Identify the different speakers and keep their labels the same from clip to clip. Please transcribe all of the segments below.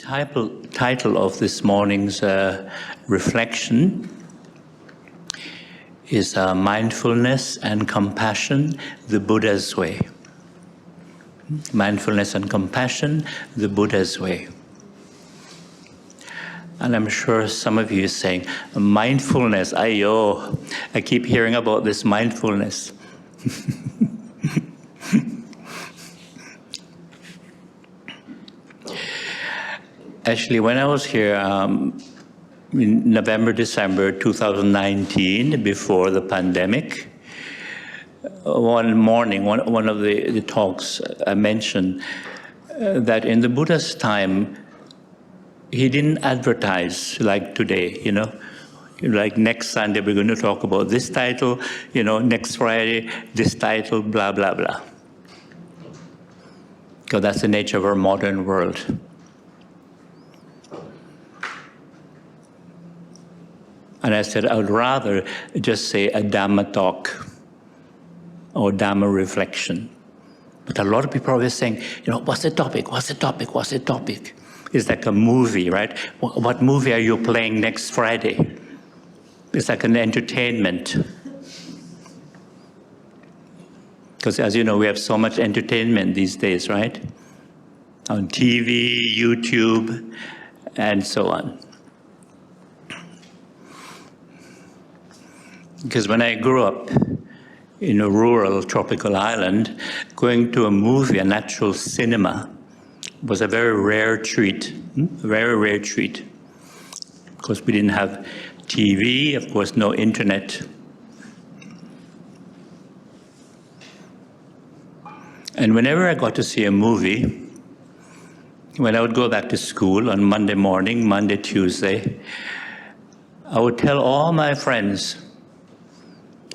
Speaker 1: title of this morning's reflection is Mindfulness and Compassion, the Buddha's Way. Mindfulness and Compassion, the Buddha's Way. And I'm sure some of you are saying, mindfulness, ayo, I keep hearing about this mindfulness. Actually, when I was here in November, December 2019, before the pandemic, one morning, one of the talks I mentioned that in the Buddha's time, he didn't advertise like today, you know. Like next Sunday, we're going to talk about this title, you know, next Friday, this title, blah, blah, blah. Because that's the nature of our modern world. And I said, I would rather just say a Dhamma talk or Dhamma reflection. But a lot of people are always saying, you know, what's the topic? What's the topic? What's the topic? It's like a movie, right? What movie are you playing next Friday? It's like an entertainment. Because as you know, we have so much entertainment these days, right? On TV, YouTube, and so on. Because when I grew up in a rural tropical island, going to a movie, a natural cinema, was a very rare treat, very rare treat. Of course, we didn't have TV, of course, no internet. And whenever I got to see a movie, when I would go back to school on Monday morning, Monday, Tuesday, I would tell all my friends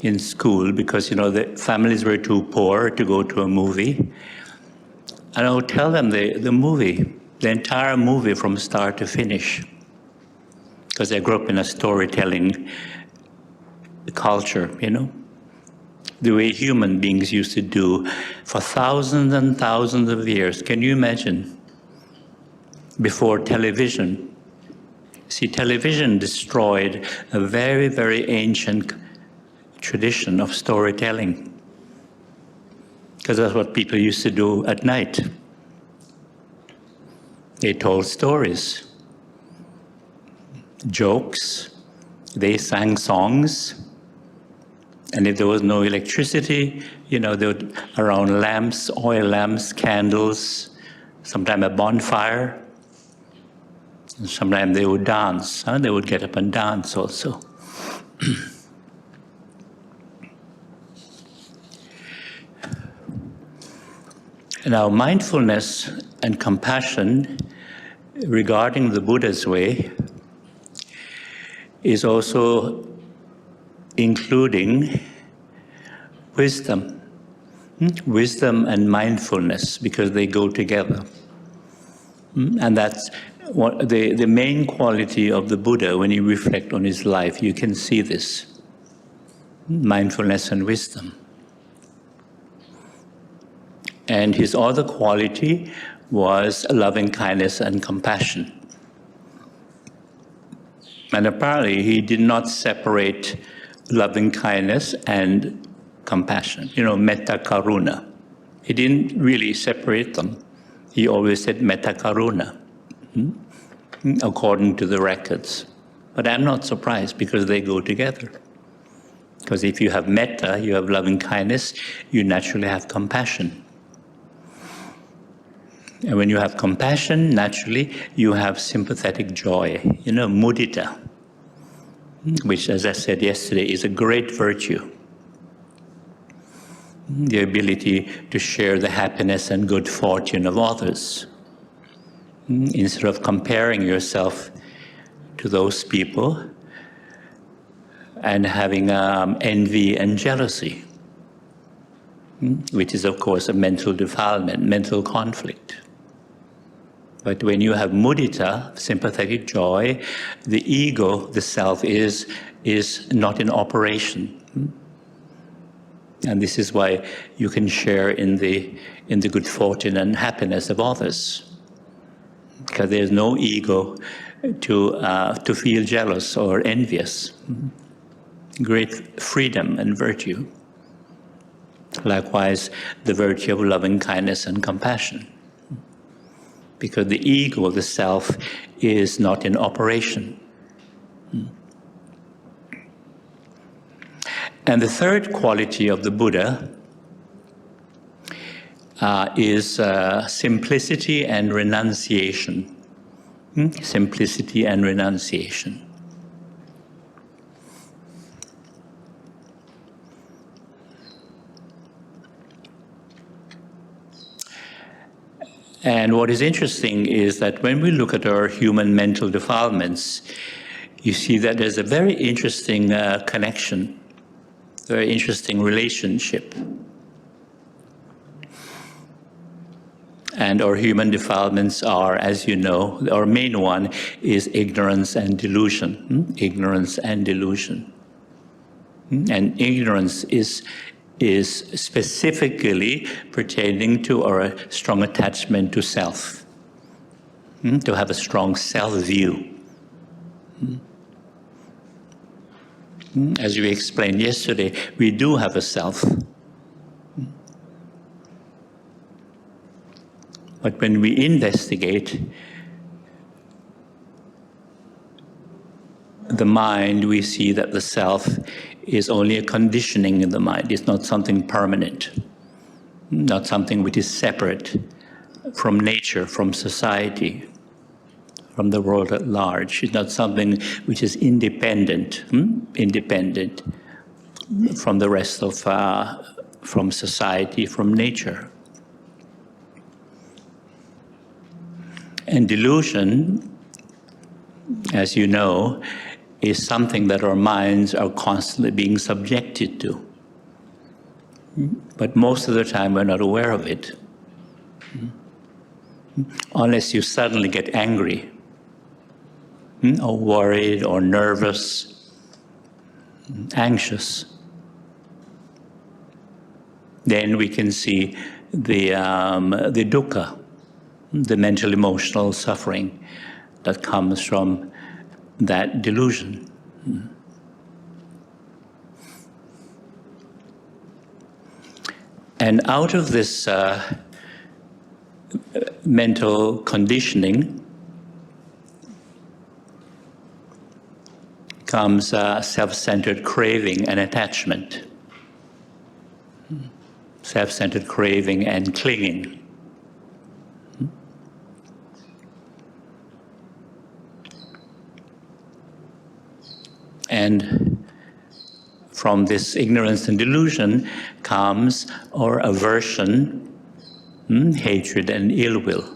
Speaker 1: in school, because, you know, the families were too poor to go to a movie. And I would tell them the movie, the entire movie from start to finish. Because I grew up in a storytelling culture, you know, the way human beings used to do for thousands and thousands of years. Can you imagine? Before television. See, television destroyed a very, very ancient tradition of storytelling, because that's what people used to do at night. They told stories, jokes, they sang songs, and if there was no electricity, you know, they would, around lamps, oil lamps, candles, sometimes a bonfire, and sometimes they would dance, they would get up and dance also. Now, mindfulness and compassion regarding the Buddha's way is also including wisdom. Wisdom and mindfulness, because they go together. And that's what the main quality of the Buddha when you reflect on his life. You can see this. Mindfulness and wisdom. And his other quality was loving kindness and compassion. And apparently he did not separate loving kindness and compassion, you know, metta karuna. He didn't really separate them. He always said metta karuna, according to the records. But I'm not surprised, because they go together. Because if you have metta, you have loving kindness, you naturally have compassion. And when you have compassion, naturally, you have sympathetic joy, you know, mudita, which, as I said yesterday, is a great virtue. The ability to share the happiness and good fortune of others, instead of comparing yourself to those people and having envy and jealousy, which is, of course, a mental defilement, mental conflict. But when you have mudita, sympathetic joy, the ego, the self, is not in operation. And this is why you can share in the good fortune and happiness of others. because there's no ego to feel jealous or envious. Great freedom and virtue. Likewise, the virtue of loving kindness and compassion. Because the ego, the self, is not in operation. And the third quality of the Buddha is simplicity and renunciation. Simplicity and renunciation. And what is interesting is that when we look at our human mental defilements, you see that there's a very interesting connection, very interesting relationship. And our human defilements are, as you know, our main one is ignorance and delusion. Ignorance and delusion. And ignorance is specifically pertaining to our strong attachment to self, to have a strong self-view. As we explained yesterday, we do have a self. But when we investigate the mind, we see that the self is only a conditioning in the mind. It's not something permanent, not something which is separate from nature, from society, from the world at large. It's not something which is independent, independent from the rest of, from society, from nature. And delusion, as you know, is something that our minds are constantly being subjected to. But most of the time we're not aware of it. Unless you suddenly get angry, or worried, or nervous, anxious. Then we can see the dukkha, the mental emotional suffering that comes from that delusion. And out of this mental conditioning comes self-centered craving and attachment. Self-centered craving and clinging. And from this ignorance and delusion comes our aversion, hatred and ill will,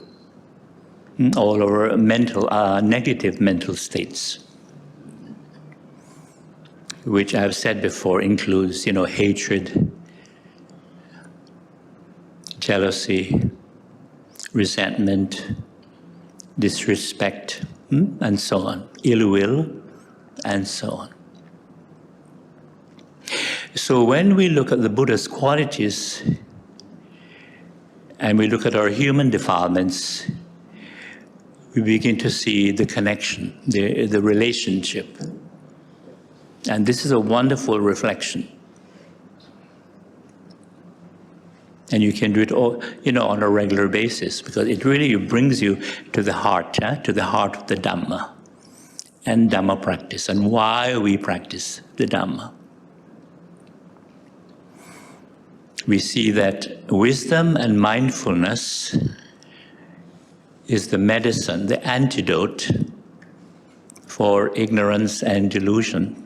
Speaker 1: all our mental, negative mental states, which I've said before includes, hatred, jealousy, resentment, disrespect, and so on, ill will, and so on. So when we look at the Buddha's qualities and we look at our human defilements, we begin to see the connection, the relationship. And this is a wonderful reflection. And you can do it all, on a regular basis, because it really brings you to the heart of the Dhamma and Dhamma practice, and why we practice the Dhamma. We see that wisdom and mindfulness is the medicine, the antidote for ignorance and delusion.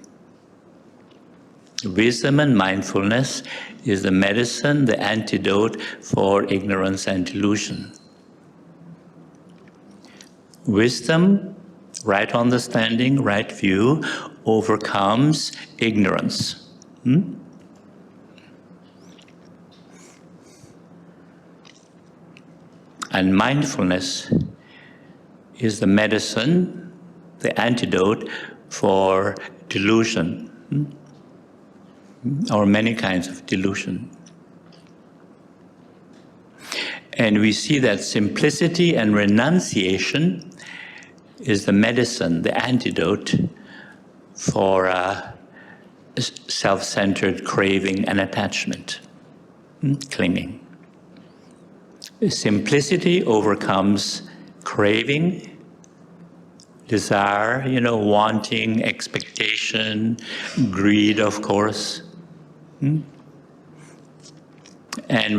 Speaker 1: Wisdom and mindfulness is the medicine, the antidote for ignorance and delusion. Wisdom, right understanding, right view, overcomes ignorance. And mindfulness is the medicine, the antidote for delusion, or many kinds of delusion. And we see that simplicity and renunciation is the medicine, the antidote for self-centered craving and attachment, clinging. Simplicity overcomes craving, desire, wanting, expectation, greed, of course. And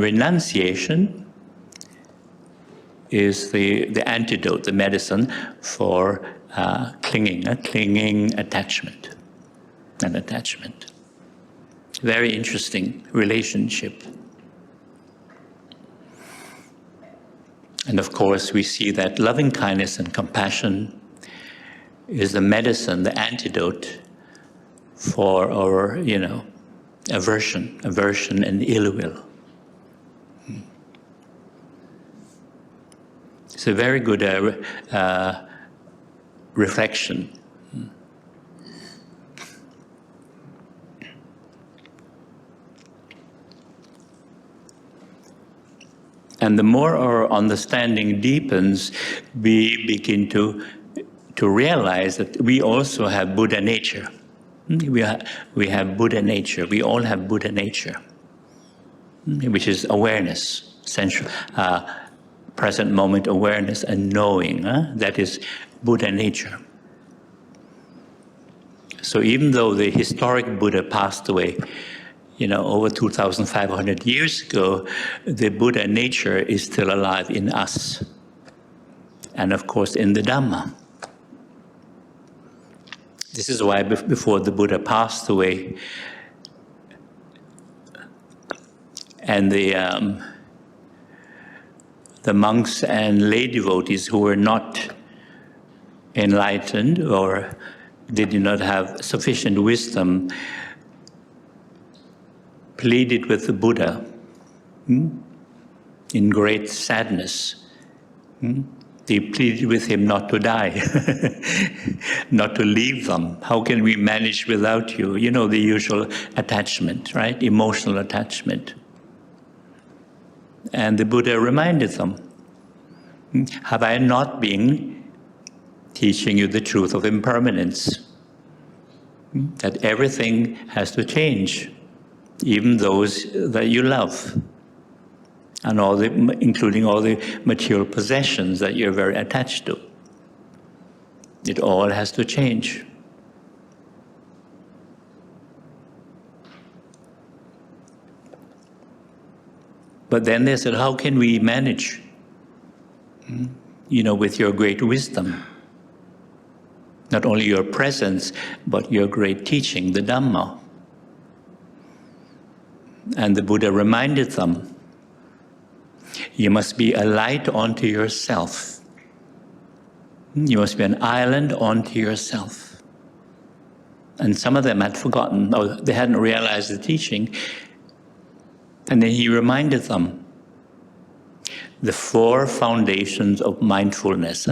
Speaker 1: renunciation is the antidote, the medicine for clinging, attachment, and attachment. Very interesting relationship. And of course, we see that loving kindness and compassion is the medicine, the antidote for our, aversion and ill will. It's a very good reflection. And the more our understanding deepens, we begin to realize that we also have Buddha nature. We have Buddha nature. We all have Buddha nature, which is awareness, sensual, present moment awareness and knowing. That is Buddha nature. So even though the historic Buddha passed away, over 2,500 years ago, the Buddha nature is still alive in us. And of course in the Dhamma. This is why before the Buddha passed away, and the monks and lay devotees who were not enlightened or did not have sufficient wisdom pleaded with the Buddha in great sadness. They pleaded with him not to die, not to leave them. How can we manage without you? The usual attachment, right? Emotional attachment. And the Buddha reminded them, have I not been teaching you the truth of impermanence? That everything has to change, even those that you love, and including all the material possessions that you're very attached to. It all has to change. But then they said, how can we manage, with your great wisdom? Not only your presence, but your great teaching, the Dhamma. And the Buddha reminded them, you must be a light unto yourself. You must be an island unto yourself. And some of them had forgotten, or they hadn't realized the teaching. And then he reminded them, the 4 foundations of mindfulness.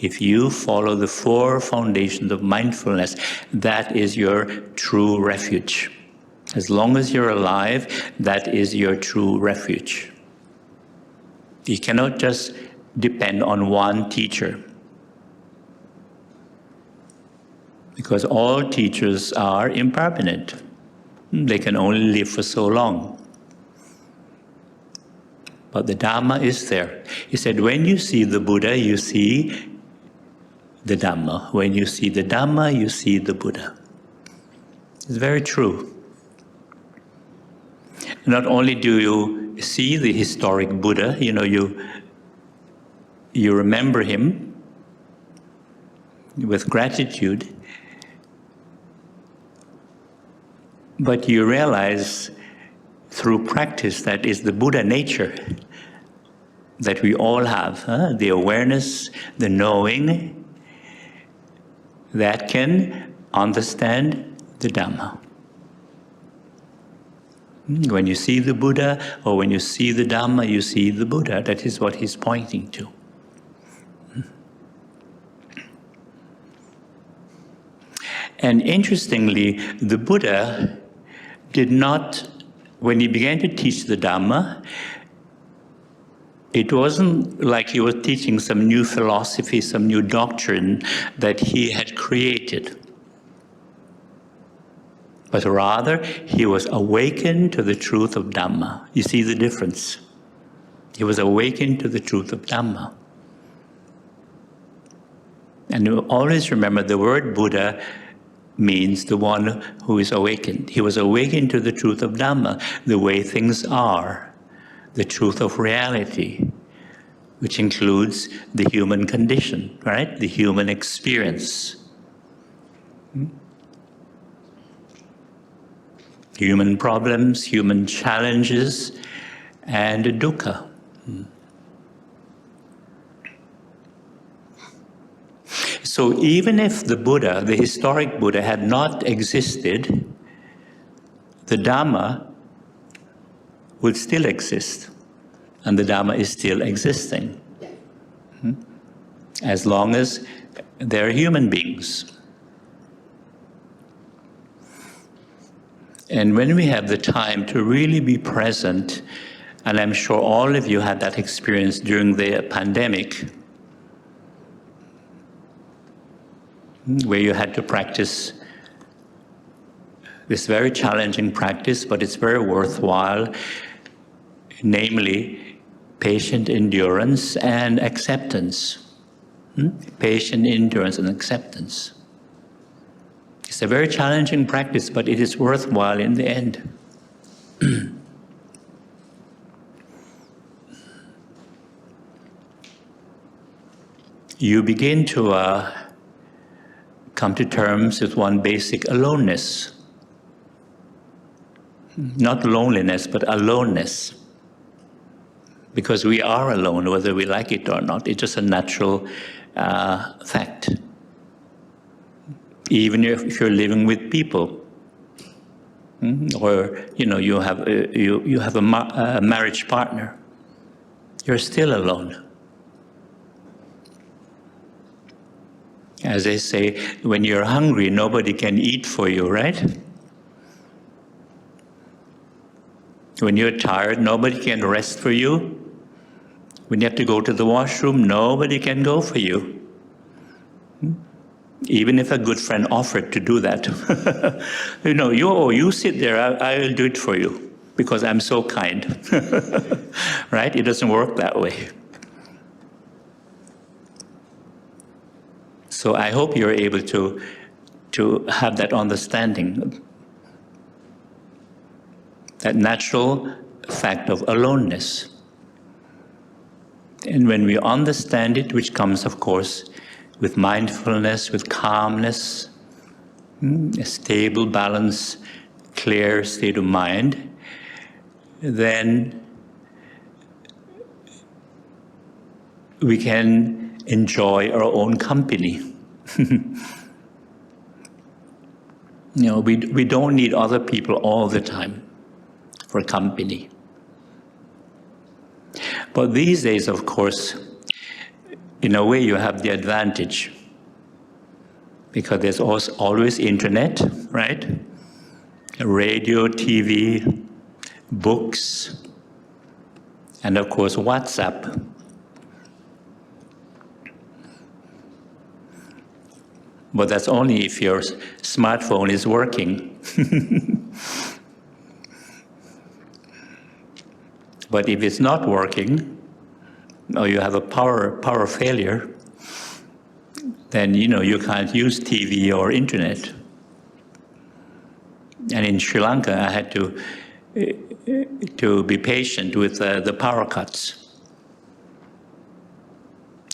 Speaker 1: If you follow the 4 foundations of mindfulness, that is your true refuge. As long as you're alive, that is your true refuge. You cannot just depend on one teacher, because all teachers are impermanent. They can only live for so long. But the Dhamma is there. He said, when you see the Buddha, you see the Dhamma. When you see the Dhamma, you see the Buddha. It's very true. Not only do you see the historic Buddha, you remember him with gratitude, but you realize through practice that is the Buddha nature that we all have, the awareness, the knowing that can understand the Dhamma. When you see the Buddha or when you see the Dhamma, you see the Buddha. That is what he's pointing to. And interestingly, the Buddha did not, when he began to teach the Dhamma, It wasn't like he was teaching some new philosophy, some new doctrine that he had created. But rather, he was awakened to the truth of Dhamma. You see the difference? He was awakened to the truth of Dhamma. And you always remember the word Buddha means the one who is awakened. He was awakened to the truth of Dhamma, the way things are, the truth of reality, which includes the human condition, right? The human experience. Human problems, human challenges, and dukkha. So even if the Buddha, the historic Buddha, had not existed, the Dhamma would still exist, and the Dhamma is still existing, as long as they're human beings. And when we have the time to really be present, and I'm sure all of you had that experience during the pandemic, where you had to practice this very challenging practice, but it's very worthwhile, namely patient endurance and acceptance. Patient endurance and acceptance. It's a very challenging practice, but it is worthwhile in the end. You begin to come to terms with one basic aloneness. Not loneliness, but aloneness. Because we are alone, whether we like it or not. It's just a natural fact. Even if you're living with people, or you have a marriage partner, you're still alone. As they say, when you're hungry, nobody can eat for you, right? When you're tired, nobody can rest for you. When you have to go to the washroom, nobody can go for you. Even if a good friend offered to do that. You sit there, I will do it for you, because I'm so kind. Right? It doesn't work that way. So I hope you're able to have that understanding, that natural fact of aloneness. And when we understand it, which comes, of course, with mindfulness, with calmness, a stable, balanced, clear state of mind, then we can enjoy our own company. We don't need other people all the time for company. But these days, of course, in a way you have the advantage, because there's also always internet, right? Radio, TV, books, and of course WhatsApp. But that's only if your smartphone is working. But if it's not working, or you have a power failure, then you can't use TV or internet. And in Sri Lanka, I had to be patient with the power cuts.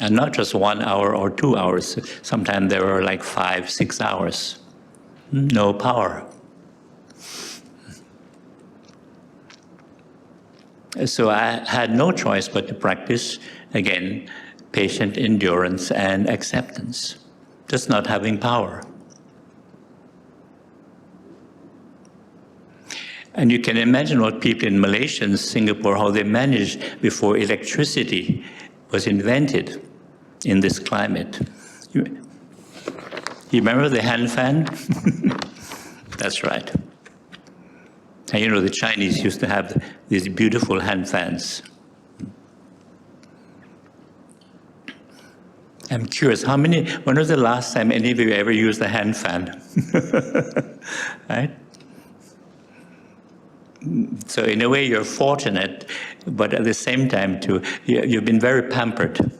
Speaker 1: And not just 1 hour or 2 hours. Sometimes there were like 5, 6 hours. No power. So I had no choice but to practice, again, patient endurance and acceptance, just not having power. And you can imagine what people in Malaysia and Singapore, how they managed before electricity was invented in this climate. You remember the hand fan? That's right. And the Chinese used to have these beautiful hand fans. I'm curious, when was the last time any of you ever used a hand fan? Right? So in a way you're fortunate, but at the same time too, you've been very pampered.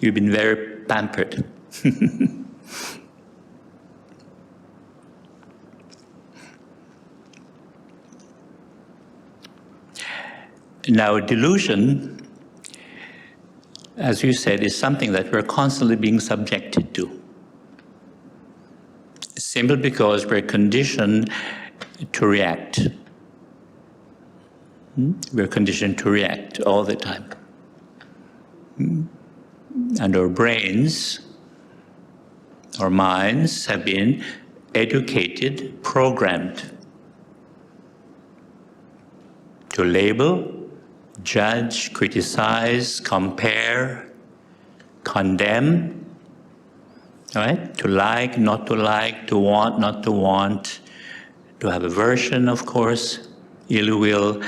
Speaker 1: You've been very pampered. Now delusion, as you said, is something that we're constantly being subjected to. Simply because we're conditioned to react. We're conditioned to react all the time. And our brains, our minds have been educated, programmed to label, judge, criticize, compare, condemn, right? To like, not to like, to want, not to want, to have aversion, of course, ill will.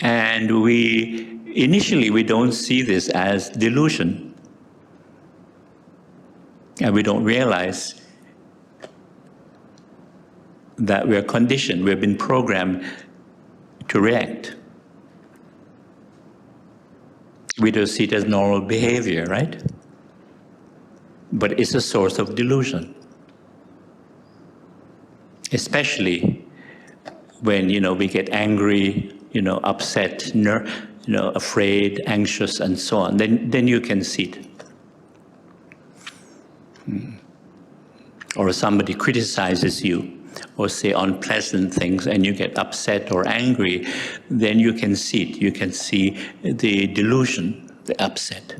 Speaker 1: And initially we don't see this as delusion. And we don't realize that we're conditioned, we've been programmed to react. We don't see it as normal behavior, right? But it's a source of delusion. Especially when, we get angry, upset, afraid, anxious, and so on. Then you can see it. Or somebody criticizes you, or say unpleasant things, and you get upset or angry, then you can see it. You can see the delusion, the upset.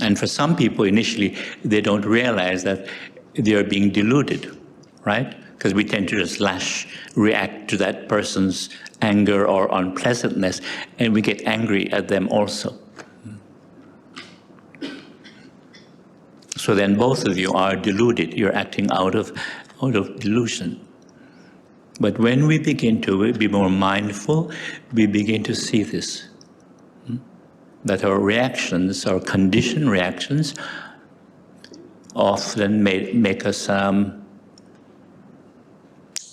Speaker 1: And for some people, initially, they don't realize that they are being deluded, right? Because we tend to just react to that person's anger or unpleasantness, and we get angry at them also. So then both of you are deluded. You're acting out of delusion. But when we begin to be more mindful, we begin to see this. That our reactions, our conditioned reactions, often make us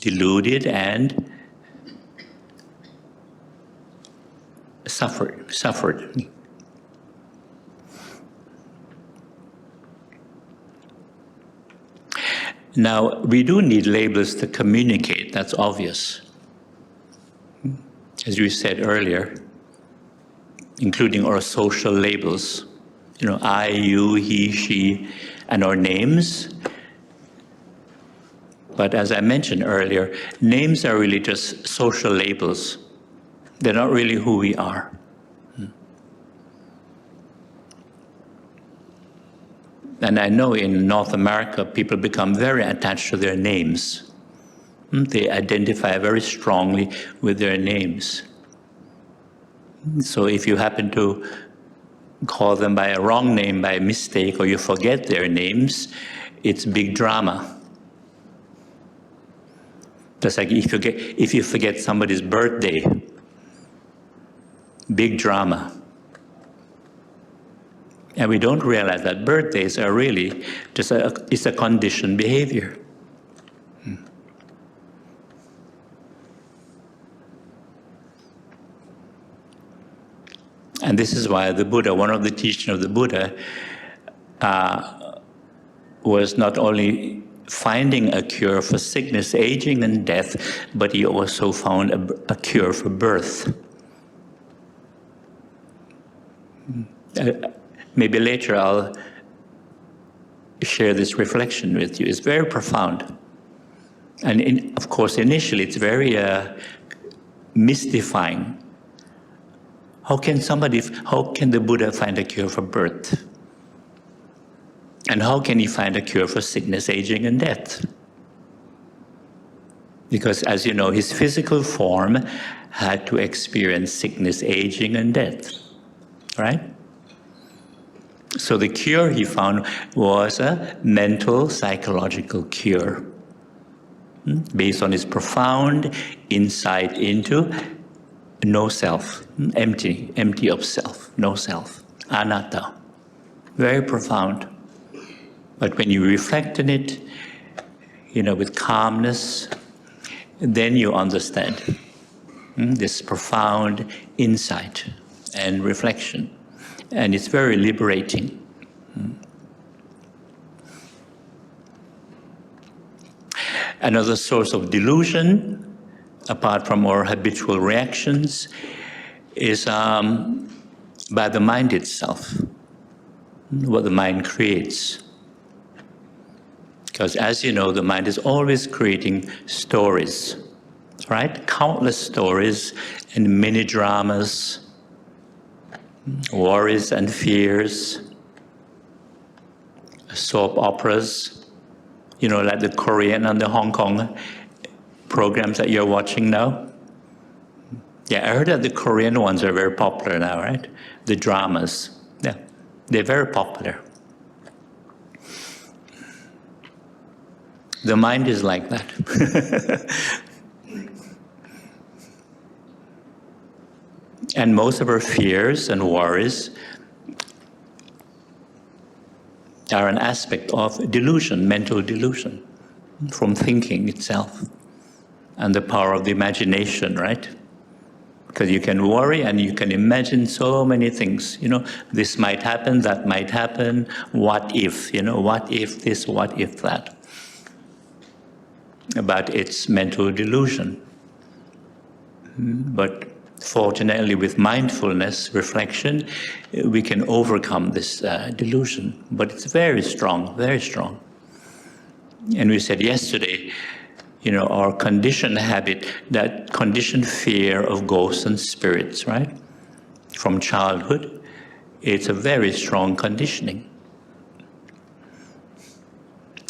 Speaker 1: deluded and suffered. Now, we do need labels to communicate, that's obvious. As you said earlier, including our social labels, I, you, he, she, and our names. But as I mentioned earlier, names are really just social labels. They're not really who we are. And I know in North America, people become very attached to their names. They identify very strongly with their names. So if you happen to call them by a wrong name by mistake, or you forget their names, it's big drama. Just like if you forget somebody's birthday, big drama. And we don't realize that birthdays are really just it's a conditioned behavior. And this is why the Buddha, one of the teachings of the Buddha, was not only finding a cure for sickness, aging, and death, but he also found a cure for birth. Maybe later I'll share this reflection with you. It's very profound. And of course, initially it's very mystifying. How can the Buddha find a cure for birth? And how can he find a cure for sickness, aging, and death? Because as you know, his physical form had to experience sickness, aging, and death, right? So the cure he found was a mental, psychological cure. based on his profound insight into no self, empty of self, no self, anatta. Very profound. But when you reflect on it, with calmness, then you understand this profound insight and reflection. And it's very liberating. Another source of delusion, apart from our habitual reactions, is by the mind itself, what the mind creates. Because as you know, the mind is always creating stories, right? Countless stories and mini dramas, worries and fears, soap operas, like the Korean and the Hong Kong programs that you're watching now. Yeah, I heard that the Korean ones are very popular now, right? The dramas, yeah, they're very popular. The mind is like that. And most of our fears and worries are an aspect of delusion, mental delusion, from thinking itself, and the power of the imagination, right? Because you can worry and you can imagine so many things. This might happen, that might happen, what if, what if this, what if that. But it's mental delusion. But fortunately, with mindfulness, reflection, we can overcome this delusion. But it's very strong, very strong. And we said yesterday, our conditioned habit, that conditioned fear of ghosts and spirits, right? From childhood, it's a very strong conditioning.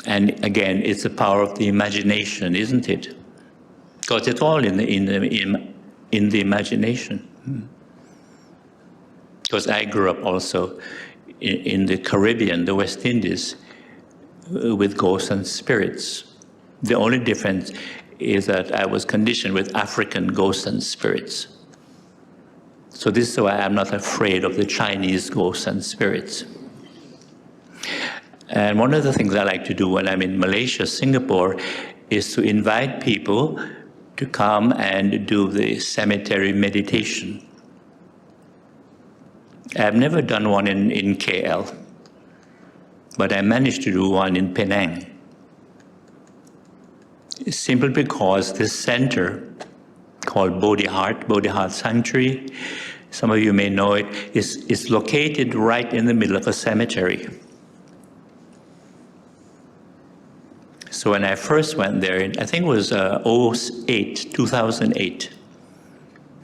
Speaker 1: And again, it's the power of the imagination, isn't it? Because it's all in the imagination. Because I grew up also in the Caribbean, the West Indies, with ghosts and spirits. The only difference is that I was conditioned with African ghosts and spirits. So this is why I'm not afraid of the Chinese ghosts and spirits. And one of the things I like to do when I'm in Malaysia, Singapore, is to invite people to come and do the cemetery meditation. I've never done one in KL, but I managed to do one in Penang. Simply because this center, called Bodhi Heart Sanctuary, some of you may know it, is located right in the middle of a cemetery. So when I first went there, I think it was 2008,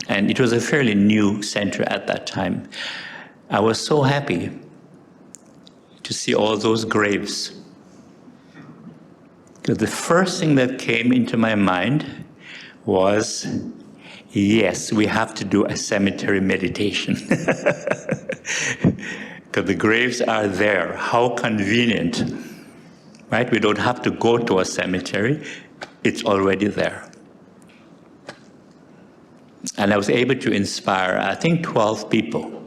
Speaker 1: and it was a fairly new center at that time. I was so happy to see all those graves. Because the first thing that came into my mind was, yes, we have to do a cemetery meditation. Because the graves are there. How convenient. Right? We don't have to go to a cemetery. It's already there. And I was able to inspire, I think, 12 people.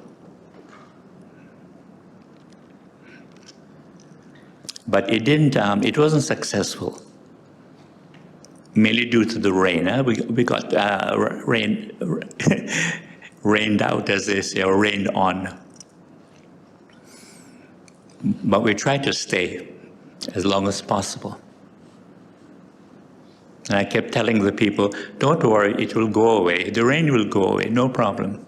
Speaker 1: But it wasn't successful. Mainly due to the rain. We got rained out, as they say, or rained on. But we tried to stay as long as possible. And I kept telling the people, don't worry, it will go away. The rain will go away, no problem.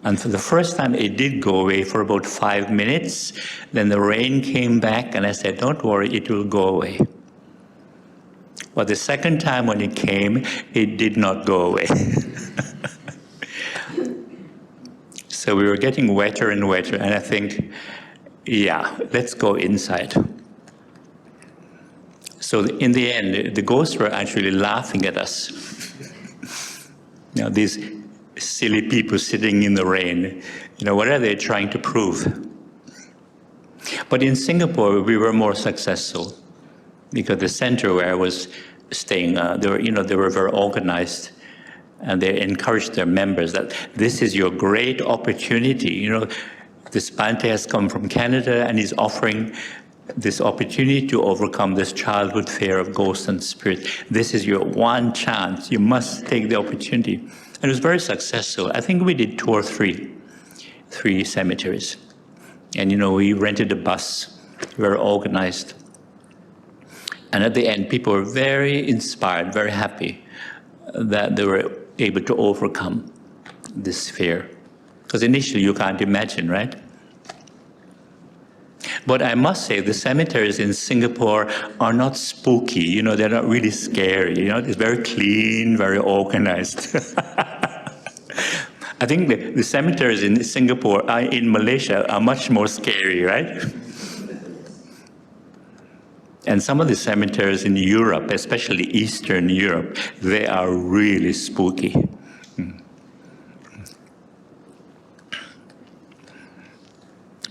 Speaker 1: And for the first time, it did go away for about 5 minutes. Then the rain came back, and I said, don't worry, it will go away. But the second time when it came, it did not go away. So we were getting wetter and wetter, and I think, yeah, let's go inside. So in the end, the ghosts were actually laughing at us. These silly people sitting in the rain, what are they trying to prove? But in Singapore, we were more successful. because the center where I was staying, they were very organized, and they encouraged their members that this is your great opportunity. This Bhante has come from Canada and he's offering this opportunity to overcome this childhood fear of ghosts and spirits. This is your one chance. You must take the opportunity. And it was very successful. I think we did 2 or 3 cemeteries. And we rented a bus, very organized. And at the end, people were very inspired, very happy that they were able to overcome this fear. Because initially you can't imagine, right? But I must say the cemeteries in Singapore are not spooky, they're not really scary, it's very clean, very organized. I think the cemeteries in Singapore, in Malaysia, are much more scary, right? And some of the cemeteries in Europe, especially Eastern Europe, they are really spooky.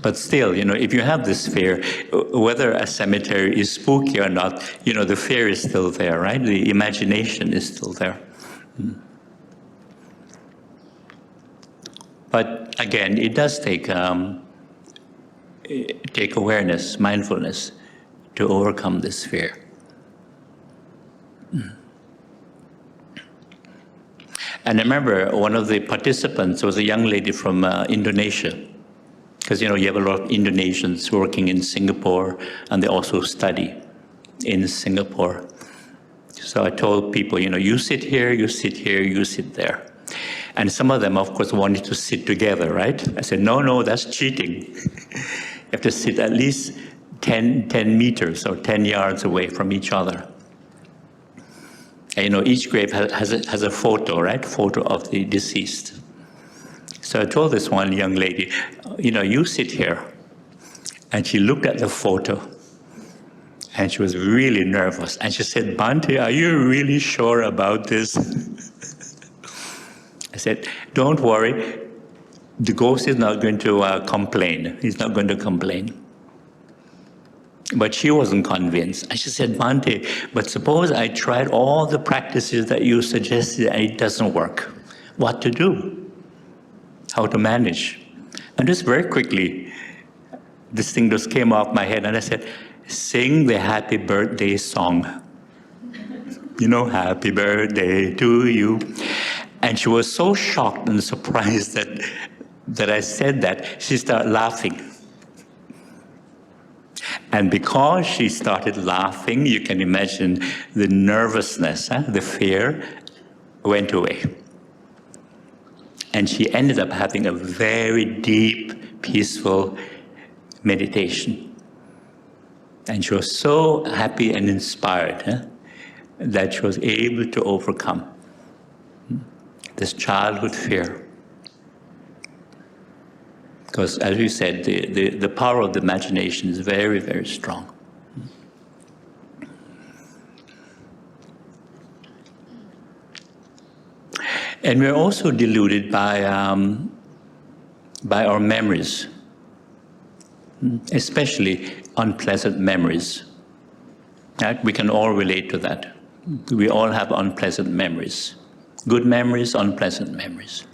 Speaker 1: But still, if you have this fear, whether a cemetery is spooky or not, the fear is still there, right? The imagination is still there. But again, it does take awareness, mindfulness, to overcome this fear. And I remember one of the participants was a young lady from Indonesia. Because, you have a lot of Indonesians working in Singapore, and they also study in Singapore. So I told people, you sit here, you sit here, you sit there. And some of them, of course, wanted to sit together, right? I said, no, that's cheating. You have to sit at least 10 meters or 10 yards away from each other. And, each grave has a photo, right? Photo of the deceased. So I told this one young lady, you sit here. And she looked at the photo, and she was really nervous. And she said, Bhante, are you really sure about this? I said, don't worry. The ghost is not going to complain. He's not going to complain. But she wasn't convinced. And she said, Bhante, but suppose I tried all the practices that you suggested and it doesn't work. What to do? How to manage? And just very quickly, this thing just came off my head, and I said, sing the happy birthday song. Happy birthday to you. And she was so shocked and surprised that I said that, she started laughing. And because she started laughing, you can imagine the nervousness, the fear went away. And she ended up having a very deep, peaceful meditation. And she was so happy and inspired that she was able to overcome this childhood fear. Because, as we said, the power of the imagination is very, very strong. And we're also deluded by our memories, especially unpleasant memories. Right? We can all relate to that. We all have unpleasant memories. Good memories, unpleasant memories.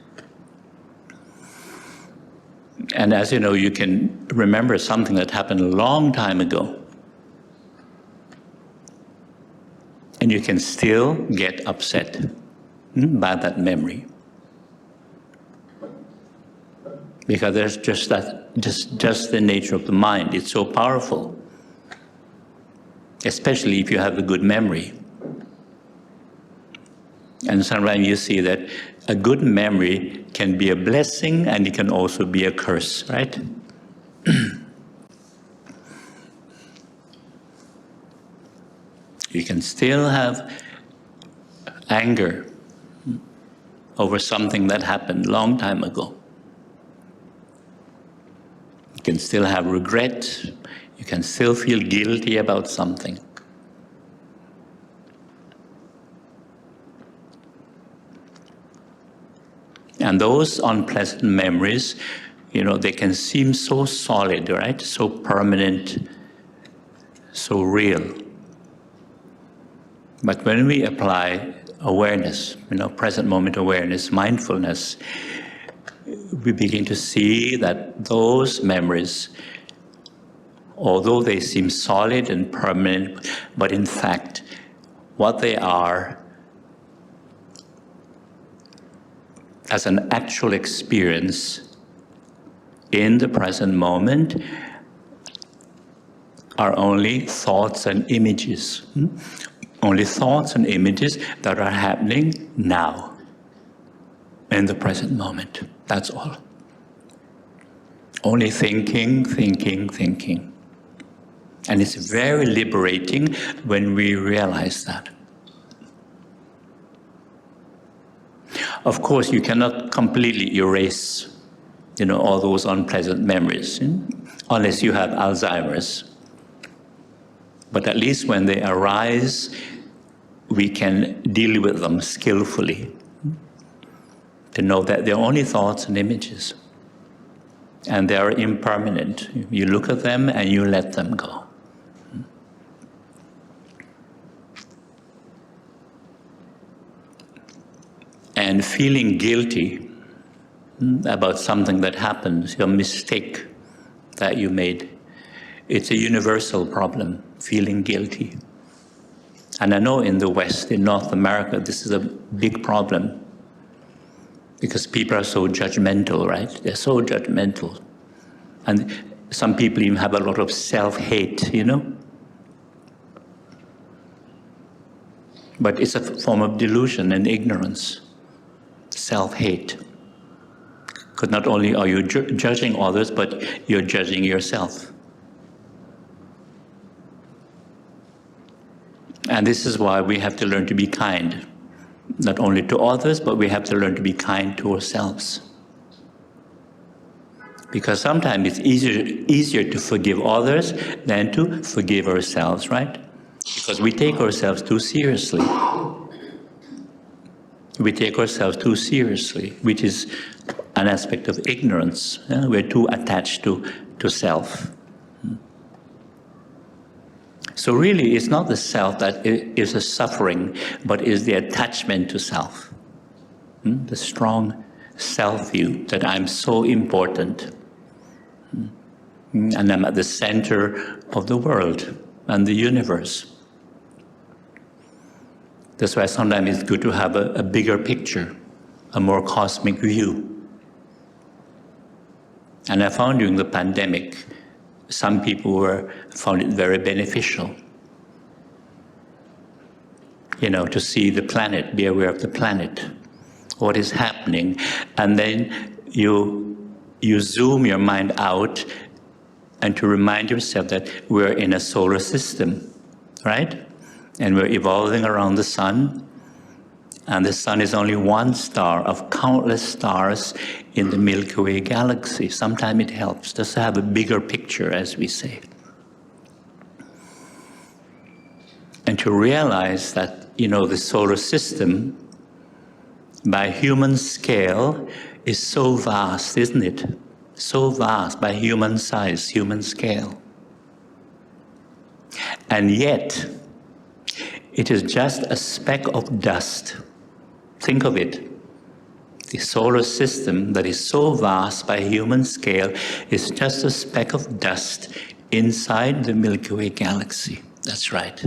Speaker 1: And as you know, you can remember something that happened a long time ago. And you can still get upset by that memory. Because there's just the nature of the mind. It's so powerful. Especially if you have a good memory. And sometimes you see that a good memory can be a blessing and it can also be a curse, right? You can still have anger over something that happened a long time ago. You can still have regret. You can still feel guilty about something. And those unpleasant memories, they can seem so solid, right? So permanent, so real. But when we apply awareness, present moment awareness, mindfulness, we begin to see that those memories, although they seem solid and permanent, but in fact, what they are as an actual experience in the present moment are only thoughts and images. Only thoughts and images that are happening now, in the present moment. That's all. Only thinking, thinking, thinking. And it's very liberating when we realize that. Of course, you cannot completely erase, all those unpleasant memories, unless you have Alzheimer's. But at least when they arise, we can deal with them skillfully. To know that they're only thoughts and images. And they are impermanent. You look at them and you let them go. And feeling guilty about something that happens, your mistake that you made, it's a universal problem, feeling guilty. And I know in the West, in North America, this is a big problem because people are so judgmental, right? They're so judgmental. And some people even have a lot of self-hate, But it's a form of delusion and ignorance, self-hate. Because not only are you judging others, but you're judging yourself. And this is why we have to learn to be kind, not only to others, but we have to learn to be kind to ourselves. Because sometimes it's easier to forgive others than to forgive ourselves, right? Because we take ourselves too seriously. We take ourselves too seriously, which is an aspect of ignorance. We're too attached to self. So really, it's not the self that is a suffering, but is the attachment to self. The strong self-view that I'm so important. And I'm at the center of the world and the universe. That's why sometimes it's good to have a bigger picture, a more cosmic view. And I found during the pandemic, some people found it very beneficial, to see the planet, be aware of the planet, what is happening, and then you zoom your mind out and to remind yourself that we're in a solar system, right? And we're evolving around the sun, and the sun is only one star of countless stars in the Milky Way galaxy. Sometimes it helps just to have a bigger picture, as we say. And to realize that, the solar system, by human scale, is so vast, isn't it? So vast by human size, human scale. And yet, it is just a speck of dust. Think of it. The solar system that is so vast by human scale is just a speck of dust inside the Milky Way galaxy. That's right.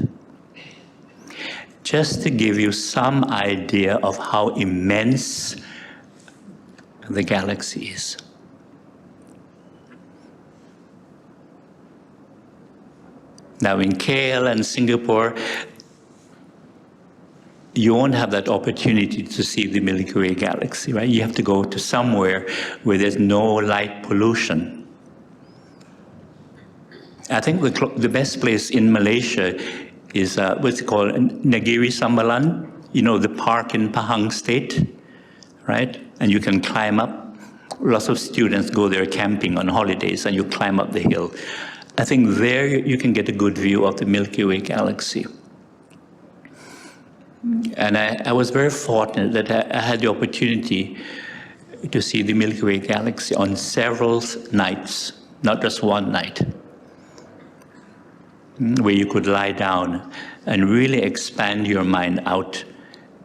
Speaker 1: Just to give you some idea of how immense the galaxy is. Now in KL and Singapore, you won't have that opportunity to see the Milky Way galaxy, right? You have to go to somewhere where there's no light pollution. I think the best place in Malaysia is, what's it called, Negeri Sambalan, the park in Pahang State, right? And you can climb up. Lots of students go there camping on holidays, and you climb up the hill. I think there you can get a good view of the Milky Way galaxy. And I was very fortunate that I had the opportunity to see the Milky Way galaxy on several nights, not just one night. where you could lie down and really expand your mind out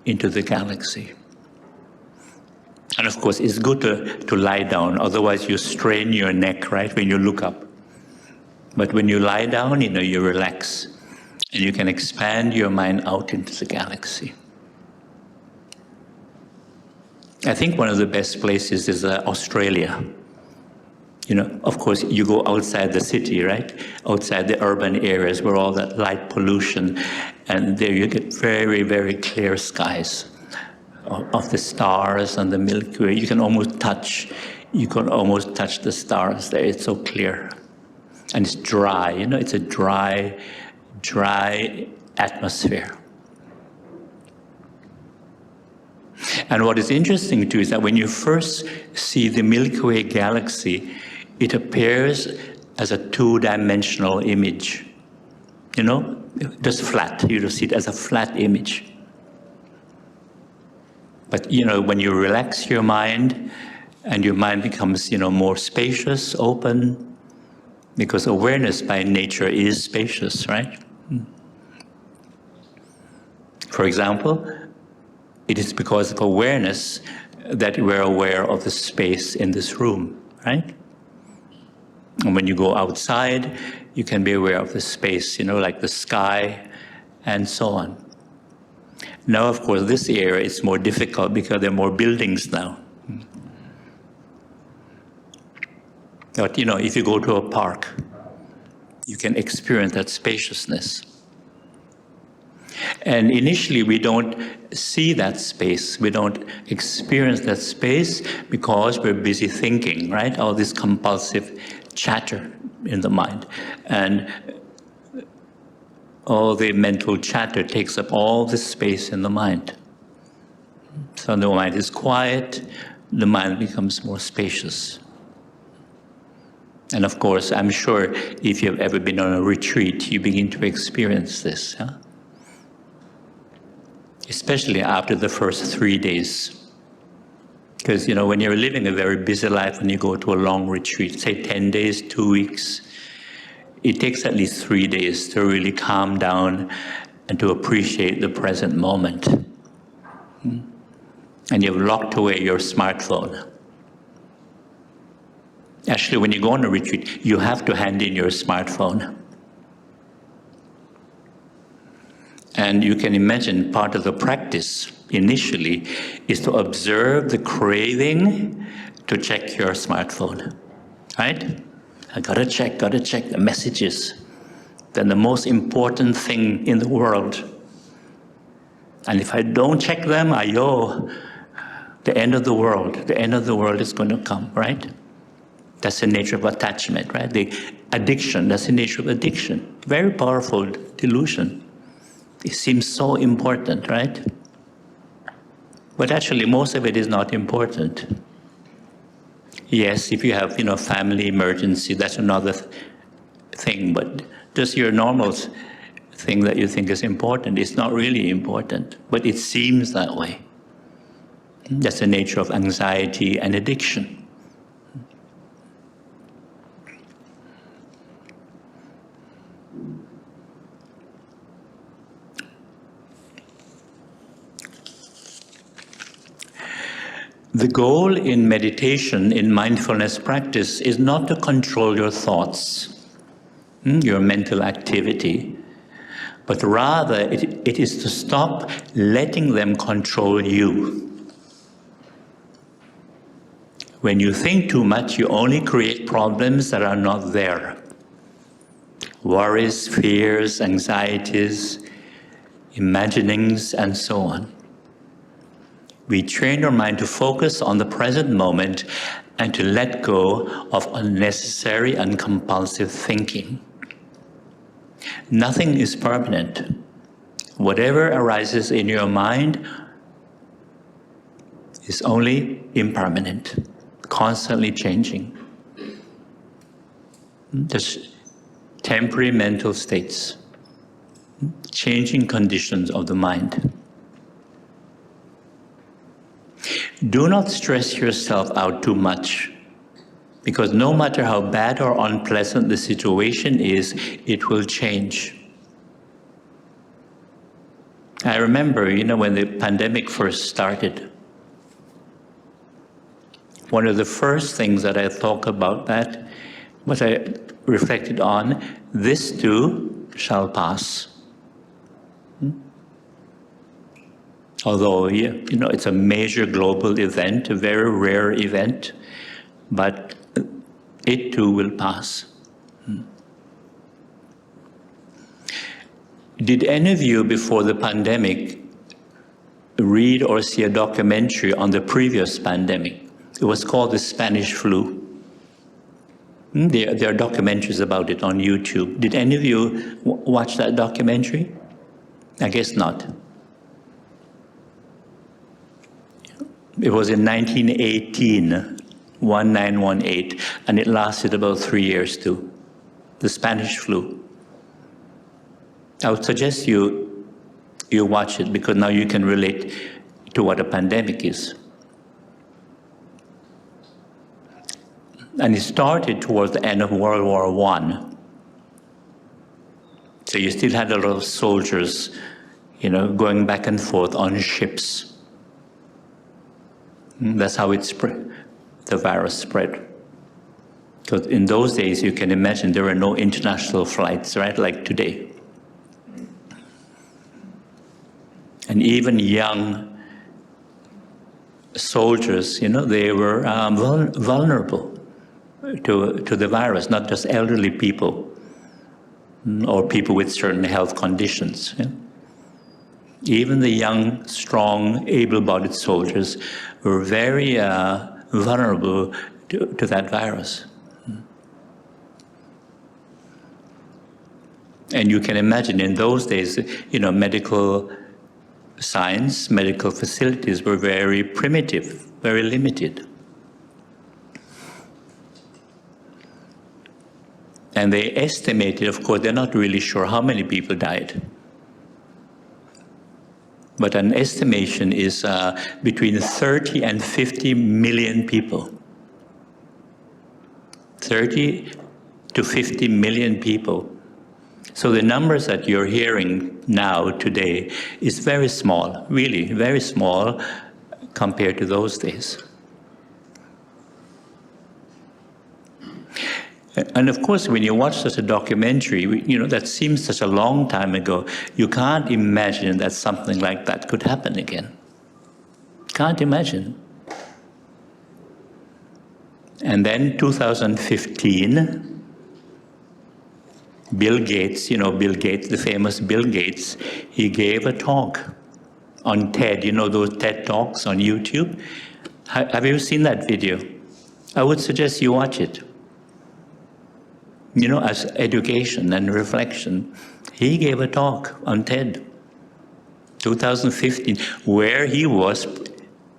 Speaker 1: into the galaxy. And of course, it's good to lie down, otherwise you strain your neck, right, when you look up. But when you lie down, you relax, and you can expand your mind out into the galaxy. I think one of the best places is Australia. Of course, you go outside the city, right? Outside the urban areas where all that light pollution, and there you get very, very clear skies of the stars and the Milky Way. You can almost touch the stars there. It's so clear. And it's dry, it's a dry atmosphere. And what is interesting too is that when you first see the Milky Way galaxy, it appears as a two-dimensional image. Just flat. You just see it as a flat image. But when you relax your mind, and your mind becomes more spacious, open, because awareness by nature is spacious, right? For example, it is because of awareness that we're aware of the space in this room, right? And when you go outside, you can be aware of the space, like the sky, and so on. Now, of course, this area is more difficult because there are more buildings now. But, if you go to a park, you can experience that spaciousness. And initially, we don't see that space. We don't experience that space because we're busy thinking, right? All this compulsive chatter in the mind. And all the mental chatter takes up all the space in the mind. So the mind is quiet, the mind becomes more spacious. And of course, I'm sure if you've ever been on a retreat, you begin to experience this. Huh? Especially after the first 3 days. Because, when you're living a very busy life, when you go to a long retreat, say 10 days, 2 weeks, it takes at least 3 days to really calm down and to appreciate the present moment. And you've locked away your smartphone. Actually, when you go on a retreat, you have to hand in your smartphone. And you can imagine part of the practice initially is to observe the craving to check your smartphone, right? I gotta check the messages. They're the most important thing in the world. And if I don't check them, the end of the world is going to come, right? That's the nature of attachment, right? The addiction, that's the nature of addiction. Very powerful delusion. It seems so important, right? But actually, most of it is not important. Yes, if you have, family emergency, that's another thing. But just your normal thing that you think is important is not really important. But it seems that way. That's the nature of anxiety and addiction. The goal in meditation, in mindfulness practice, is not to control your thoughts, your mental activity, but rather it is to stop letting them control you. When you think too much, you only create problems that are not there. Worries, fears, anxieties, imaginings, and so on. We train our mind to focus on the present moment and to let go of unnecessary and compulsive thinking. Nothing is permanent. Whatever arises in your mind is only impermanent, constantly changing. Just temporary mental states, changing conditions of the mind. Do not stress yourself out too much, Because no matter how bad or unpleasant the situation is, it will change. I remember, when the pandemic first started, one of the first things that I thought about that was I reflected on, this too shall pass. Although, it's a major global event, a very rare event, but it too will pass. Did any of you before the pandemic read or see a documentary on the previous pandemic? It was called the Spanish flu. There are documentaries about it on YouTube. Did any of you watch that documentary? I guess not. It was in 1918, 1918, and it lasted about 3 years too. The Spanish flu. I would suggest you watch it, because now you can relate to what a pandemic is. And it started towards the end of World War I. So you still had a lot of soldiers, going back and forth on ships. That's how it spread, the virus spread. Because in those days, you can imagine there were no international flights, right, like today. And even young soldiers, they were vulnerable to the virus, not just elderly people or people with certain health conditions. Even the young, strong, able-bodied soldiers were very vulnerable to that virus. And you can imagine in those days, medical science, medical facilities were very primitive, very limited. And they estimated, of course, they're not really sure how many people died. But an estimation is between 30 and 50 million people. 30 to 50 million people. So the numbers that you're hearing now, today, is very small, really, very small compared to those days. And of course, when you watch such a documentary, that seems such a long time ago, you can't imagine that something like that could happen again. Can't imagine. And then 2015, Bill Gates, Bill Gates, the famous Bill Gates, he gave a talk on TED, those TED Talks on YouTube. Have you seen that video? I would suggest you watch it. As education and reflection. He gave a talk on TED, 2015, where he was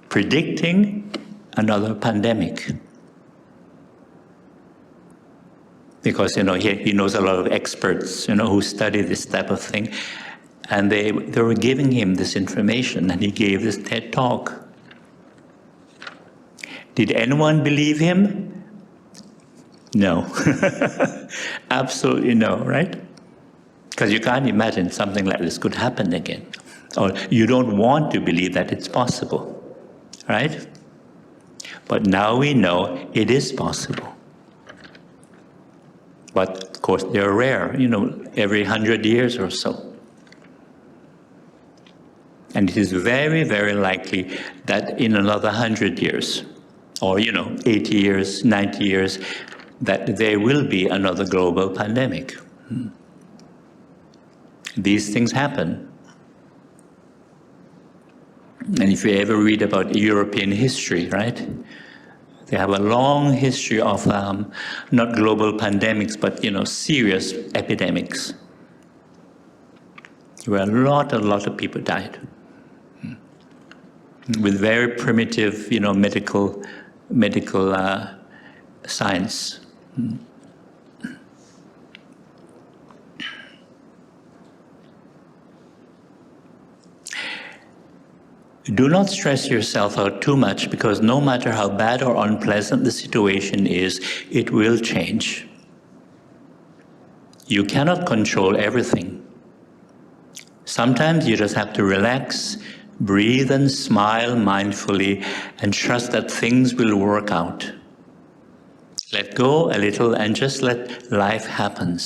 Speaker 1: predicting another pandemic. Because, he knows a lot of experts, who study this type of thing. And they were giving him this information, and he gave this TED talk. Did anyone believe him? No. Absolutely no, right? Because you can't imagine something like this could happen again. Or you don't want to believe that it's possible, right? But now we know it is possible. But of course they're rare, every 100 years or so. And it is very, very likely that in another 100 years, or 80 years, 90 years, that there will be another global pandemic. These things happen. And if you ever read about European history, right? They have a long history of not global pandemics, but serious epidemics, where a lot of people died with very primitive, medical science. Do not stress yourself out too much, because no matter how bad or unpleasant the situation is, it will change. You cannot control everything. Sometimes you just have to relax, breathe and smile mindfully, and trust that things will work out. Let go a little and just let life happen.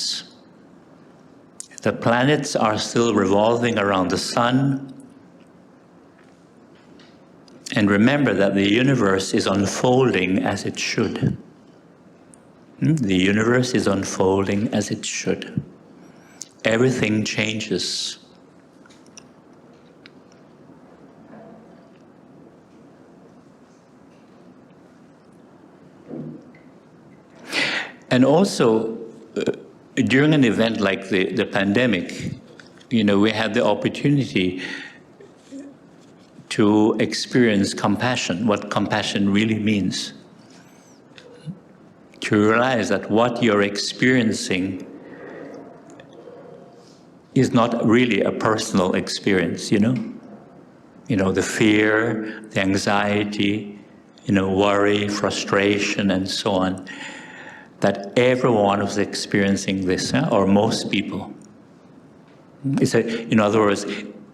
Speaker 1: The planets are still revolving around the sun. And remember that the universe is unfolding as it should. The universe is unfolding as it should. Everything changes. And also, during an event like the pandemic, we had the opportunity to experience compassion, what compassion really means. To realize that what you're experiencing is not really a personal experience, the fear, the anxiety, worry, frustration, and so on, that everyone was experiencing this, or most people. In other words,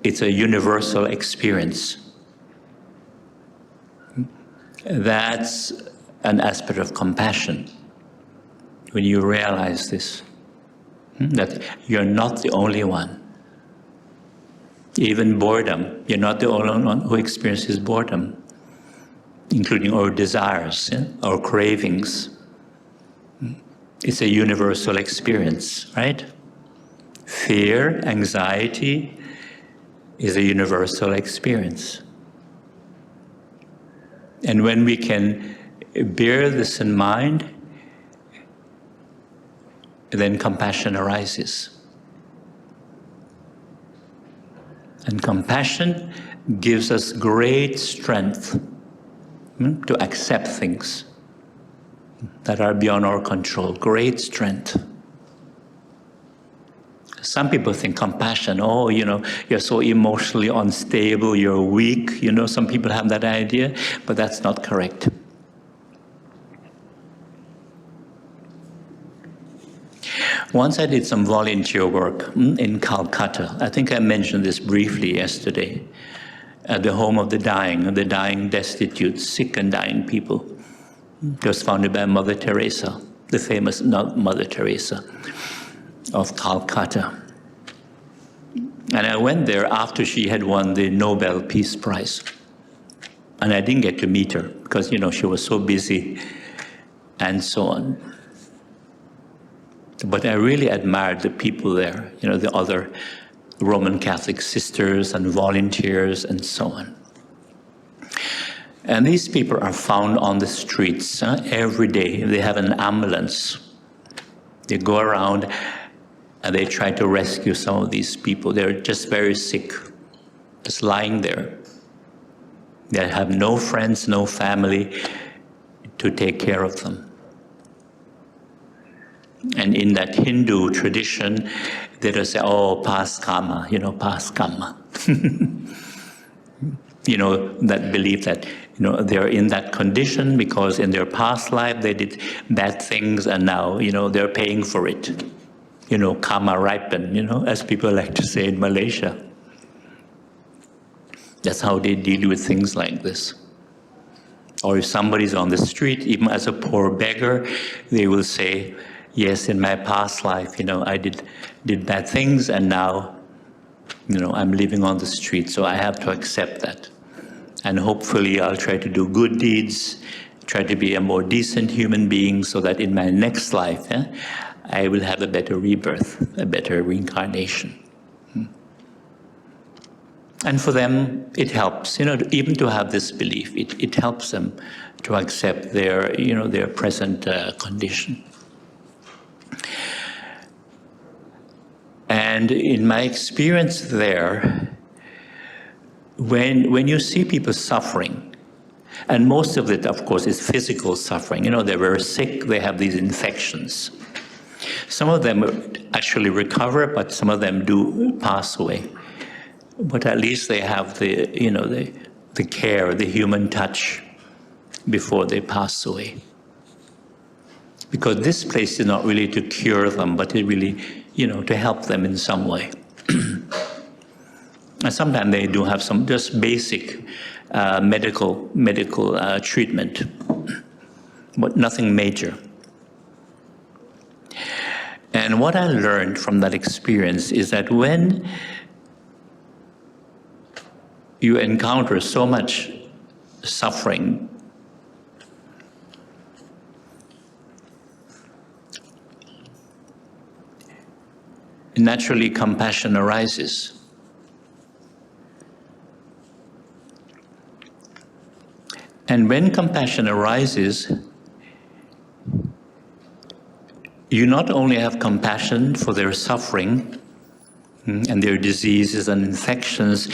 Speaker 1: it's a universal experience. That's an aspect of compassion, when you realize this, that you're not the only one. Even boredom, you're not the only one who experiences boredom, including our desires, our cravings. It's a universal experience, right? Fear, anxiety is a universal experience. And when we can bear this in mind, then compassion arises. And compassion gives us great strength to accept things that are beyond our control, great strength. Some people think compassion, you're so emotionally unstable, you're weak, some people have that idea, but that's not correct. Once I did some volunteer work in Calcutta. I think I mentioned this briefly yesterday, at the home of the dying destitute, sick and dying people. It was founded by Mother Teresa, the famous Mother Teresa of Calcutta. And I went there after she had won the Nobel Peace Prize. And I didn't get to meet her because, she was so busy and so on. But I really admired the people there, the other Roman Catholic sisters and volunteers and so on. And these people are found on the streets every day. They have an ambulance. They go around and they try to rescue some of these people. They're just very sick, just lying there. They have no friends, no family to take care of them. And in that Hindu tradition, they just say, pas karma, pas karma. That belief that, they're in that condition because in their past life they did bad things and now, they're paying for it. Karma ripen, as people like to say in Malaysia. That's how they deal with things like this. Or if somebody's on the street, even as a poor beggar, they will say, yes, in my past life, I did bad things and now, I'm living on the street, so I have to accept that. And hopefully I'll try to do good deeds, try to be a more decent human being so that in my next life, I will have a better rebirth, a better reincarnation. And for them, it helps, even to have this belief. It helps them to accept their, their present condition. And in my experience there, when you see people suffering, and most of it, of course, is physical suffering. They're very sick, they have these infections. Some of them actually recover, but some of them do pass away. But at least they have the the care, the human touch before they pass away. Because this place is not really to cure them, but it really, to help them in some way. And sometimes they do have some just basic medical treatment, but nothing major. And what I learned from that experience is that when you encounter so much suffering, naturally compassion arises. And when compassion arises, you not only have compassion for their suffering and their diseases and infections,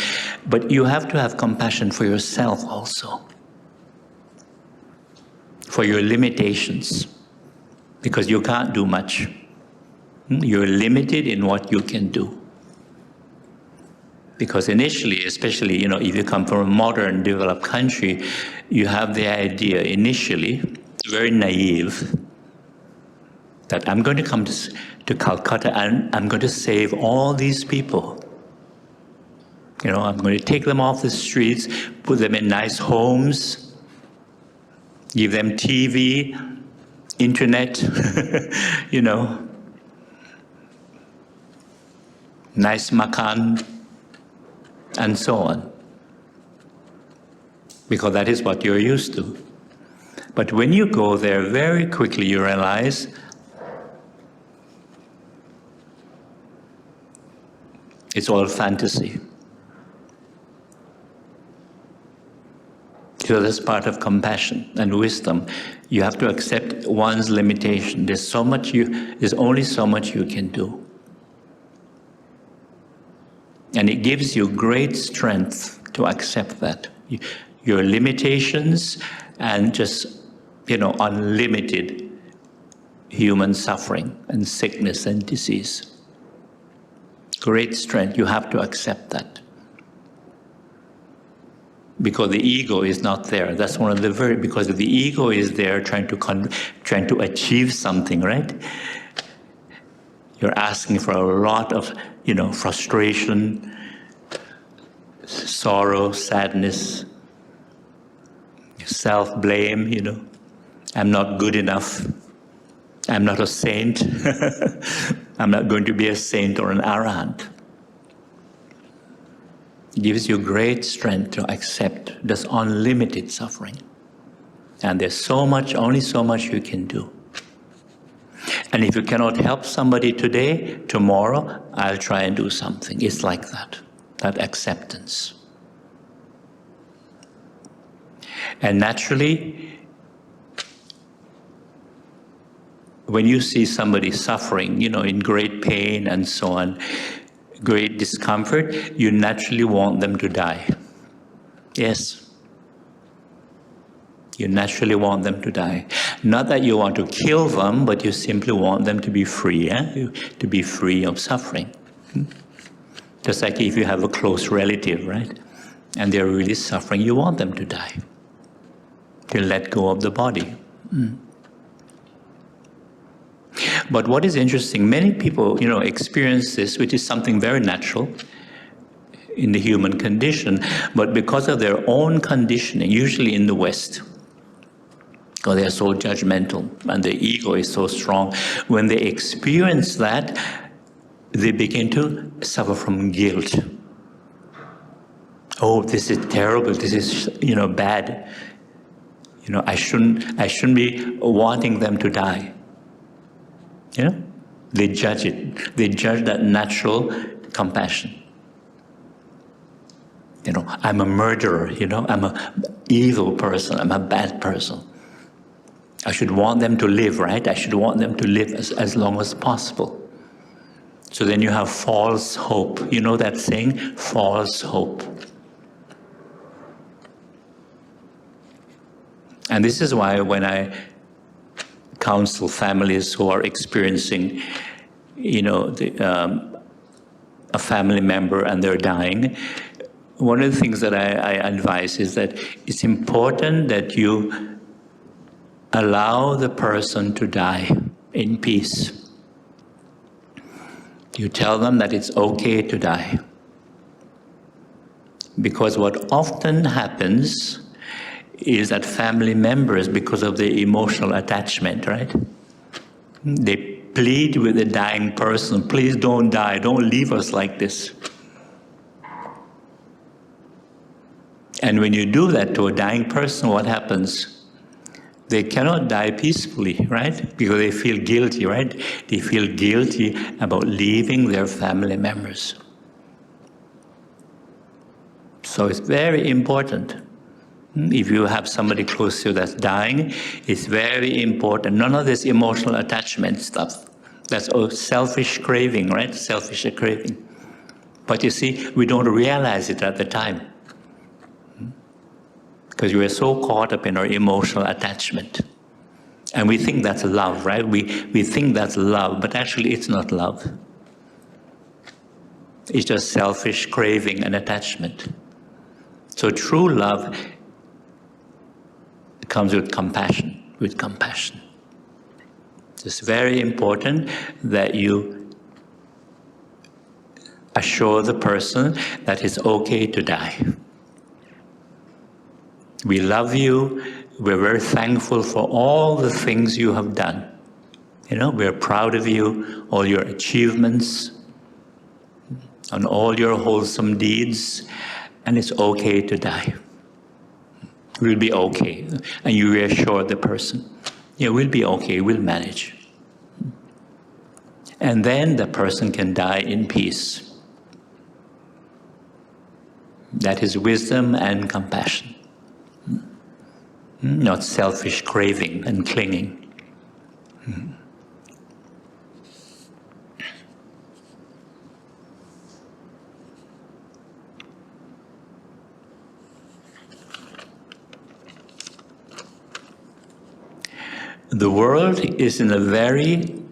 Speaker 1: but you have to have compassion for yourself also, for your limitations, because you can't do much. You're limited in what you can do. Because initially, especially, if you come from a modern developed country, you have the idea initially, very naive, that I'm going to come to Calcutta and I'm going to save all these people. I'm going to take them off the streets, put them in nice homes, give them TV, internet, nice makan, and so on. Because that is what you're used to. But when you go there, very quickly you realize it's all fantasy. So that's part of compassion and wisdom. You have to accept one's limitation. There's only so much you can do. And it gives you great strength to accept that. Your limitations and just, unlimited human suffering and sickness and disease. Great strength, you have to accept that. Because the ego is not there. That's one of the because the ego is there trying to achieve something, right? You're asking for a lot of, frustration, sorrow, sadness, self-blame, I'm not good enough. I'm not a saint. I'm not going to be a saint or an arahant. It gives you great strength to accept this unlimited suffering. And there's only so much you can do. And if you cannot help somebody today, tomorrow, I'll try and do something. It's like that acceptance. And naturally, when you see somebody suffering, in great pain and so on, great discomfort, you naturally want them to die. Yes. You naturally want them to die. Not that you want to kill them, but you simply want them to be free, to be free of suffering. Just like if you have a close relative, right? And they're really suffering, you want them to die. To let go of the body. But what is interesting, many people, experience this, which is something very natural in the human condition, but because of their own conditioning, usually in the West, because they are so judgmental and the ego is so strong, when they experience that, they begin to suffer from guilt. Oh, this is terrible, this is, bad. I shouldn't be wanting them to die. They judge it. They judge that natural compassion. I'm a murderer, I'm an evil person, I'm a bad person. I should want them to live, right? I should want them to live as long as possible. So then you have false hope. You know that saying? False hope. And this is why when I counsel families who are experiencing, a family member and they're dying, one of the things that I advise is that it's important that you allow the person to die in peace. You tell them that it's okay to die. Because what often happens is that family members, because of their emotional attachment, right? They plead with the dying person, please don't die, don't leave us like this. And when you do that to a dying person, what happens? They cannot die peacefully, right? Because they feel guilty, right? They feel guilty about leaving their family members. So it's very important. If you have somebody close to you that's dying, it's very important. None of this emotional attachment stuff. That's selfish craving, right? Selfish craving. But you see, we don't realize it at the time. Because we are so caught up in our emotional attachment. And we think that's love, right? We think that's love, but actually it's not love. It's just selfish craving and attachment. So true love comes with compassion, It's very important that you assure the person that it's okay to die. We love you. We're very thankful for all the things you have done. You know, we're proud of you, all your achievements, and all your wholesome deeds, and it's okay to die. We'll be okay. And you reassure the person, yeah, we'll be okay, we'll manage. And then the person can die in peace. That is wisdom and compassion. Not selfish craving and clinging. The world is in a very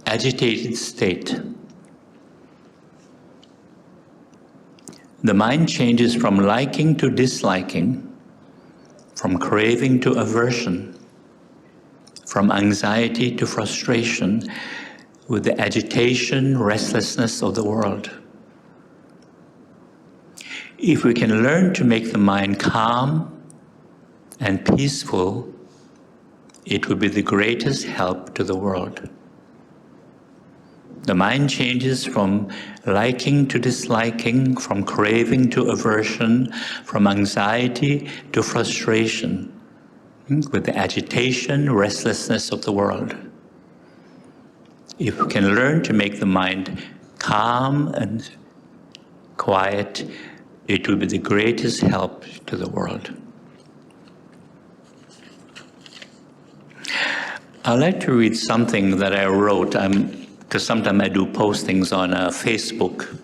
Speaker 1: agitated state. The mind changes from liking to disliking, from craving to aversion, from anxiety to frustration, with the agitation, restlessness of the world. If we can learn to make the mind calm and peaceful, it would be the greatest help to the world. The mind changes from liking to disliking, from craving to aversion, from anxiety to frustration, with the agitation, restlessness of the world. If we can learn to make the mind calm and quiet, it will be the greatest help to the world. I'd like to read something that I wrote, because sometimes I do postings on Facebook.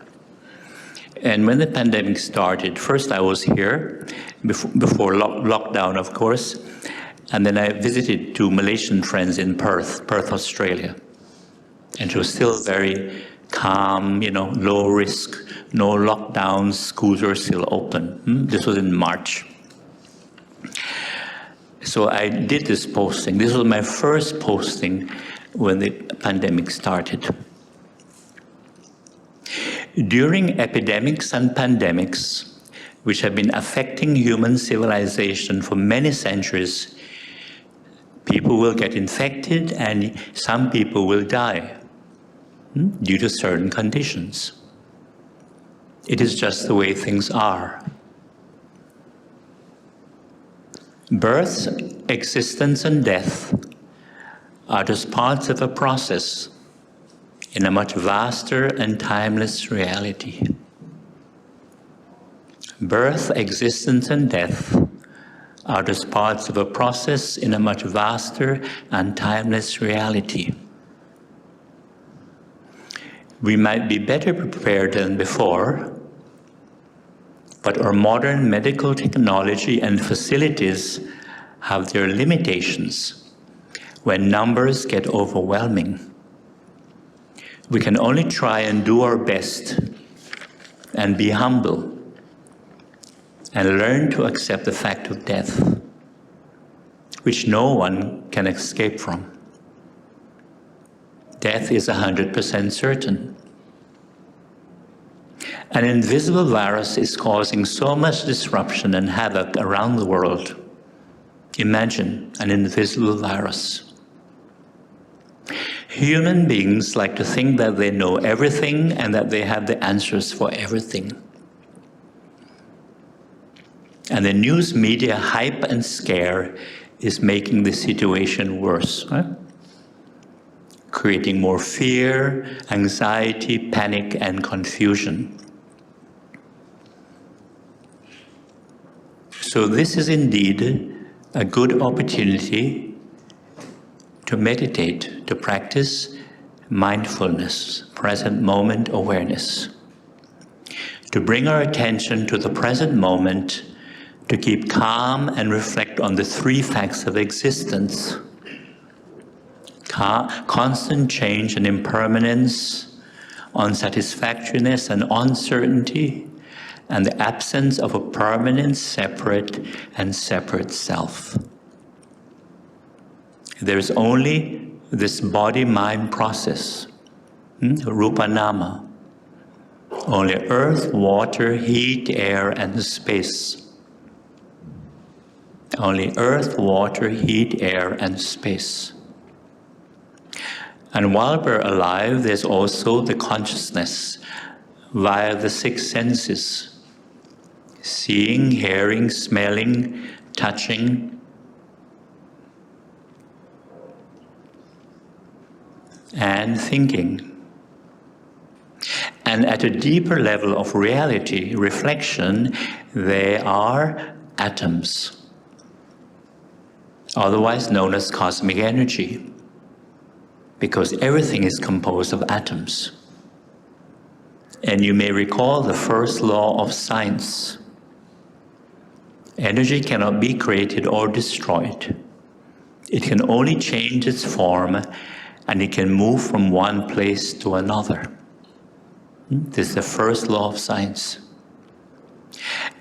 Speaker 1: And when the pandemic started, first I was here, before lockdown, of course, and then I visited two Malaysian friends in Perth, Australia. And it was still very calm, you know, low risk, no lockdowns, schools were still open. This was in March. So I did this posting. This was my first posting when the pandemic started. During epidemics and pandemics, which have been affecting human civilization for many centuries, people will get infected and some people will die due to certain conditions. It is just the way things are. Birth, existence, and death are just parts of a process in a much vaster and timeless reality. Birth, existence, and death are just parts of a process in a much vaster and timeless reality. We might be better prepared than before, but our modern medical technology and facilities have their limitations when numbers get overwhelming. We can only try and do our best and be humble and learn to accept the fact of death, which no one can escape from. Death is 100% certain. An invisible virus is causing so much disruption and havoc around the world. Imagine an invisible virus. Human beings like to think that they know everything and that they have the answers for everything. And the news media hype and scare is making the situation worse, creating more fear, anxiety, panic, and confusion. So this is indeed a good opportunity to meditate, to practice mindfulness, present moment awareness, to bring our attention to the present moment, to keep calm and reflect on the three facts of existence: constant change and impermanence, unsatisfactoriness and uncertainty, and the absence of a permanent, separate self. There is only this body-mind process, rupa nama, only earth, water, heat, air, and space. Only earth, water, heat, air, and space. And while we're alive, there's also the consciousness via the six senses: seeing, hearing, smelling, touching, and thinking. And at a deeper level of reality, reflection, they are atoms, otherwise known as cosmic energy, because everything is composed of atoms. And you may recall the first law of science. Energy cannot be created or destroyed. It can only change its form, and it can move from one place to another. This is the first law of science.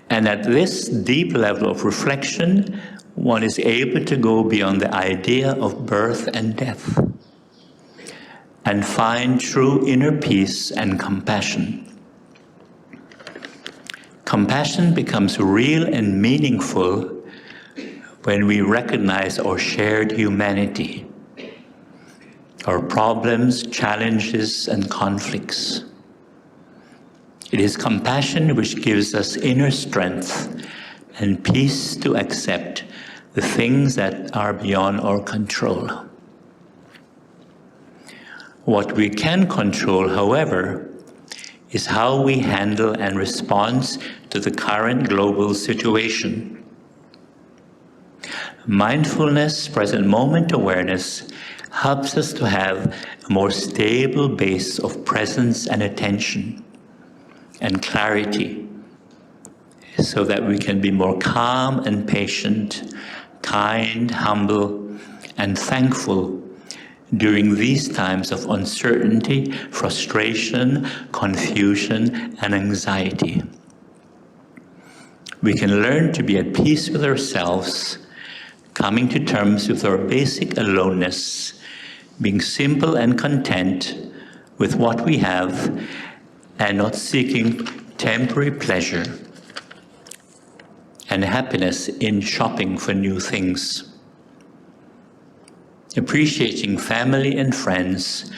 Speaker 1: And at this deep level of reflection, one is able to go beyond the idea of birth and death and find true inner peace and compassion. Compassion becomes real and meaningful when we recognize our shared humanity, our problems, challenges, and conflicts. It is compassion which gives us inner strength and peace to accept the things that are beyond our control. What we can control, however, is how we handle and respond to the current global situation. Mindfulness, present moment awareness, helps us to have a more stable base of presence and attention and clarity, so that we can be more calm and patient, kind, humble, and thankful during these times of uncertainty, frustration, confusion, and anxiety. We can learn to be at peace with ourselves, coming to terms with our basic aloneness, being simple and content with what we have, and not seeking temporary pleasure and happiness in shopping for new things. Appreciating family and friends,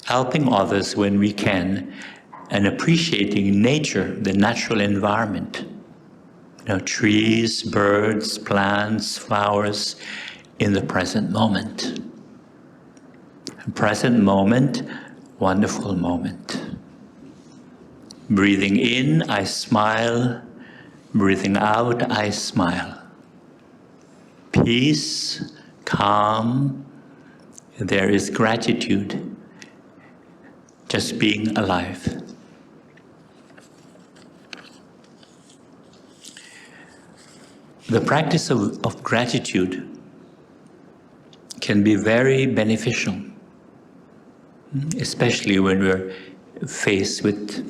Speaker 1: helping others when we can, and appreciating nature, the natural environment. Trees, birds, plants, flowers, in the present moment. Present moment, wonderful moment. Breathing in, I smile. Breathing out, I smile. Peace, calm. There is gratitude, just being alive. The practice of gratitude can be very beneficial, especially when we're faced with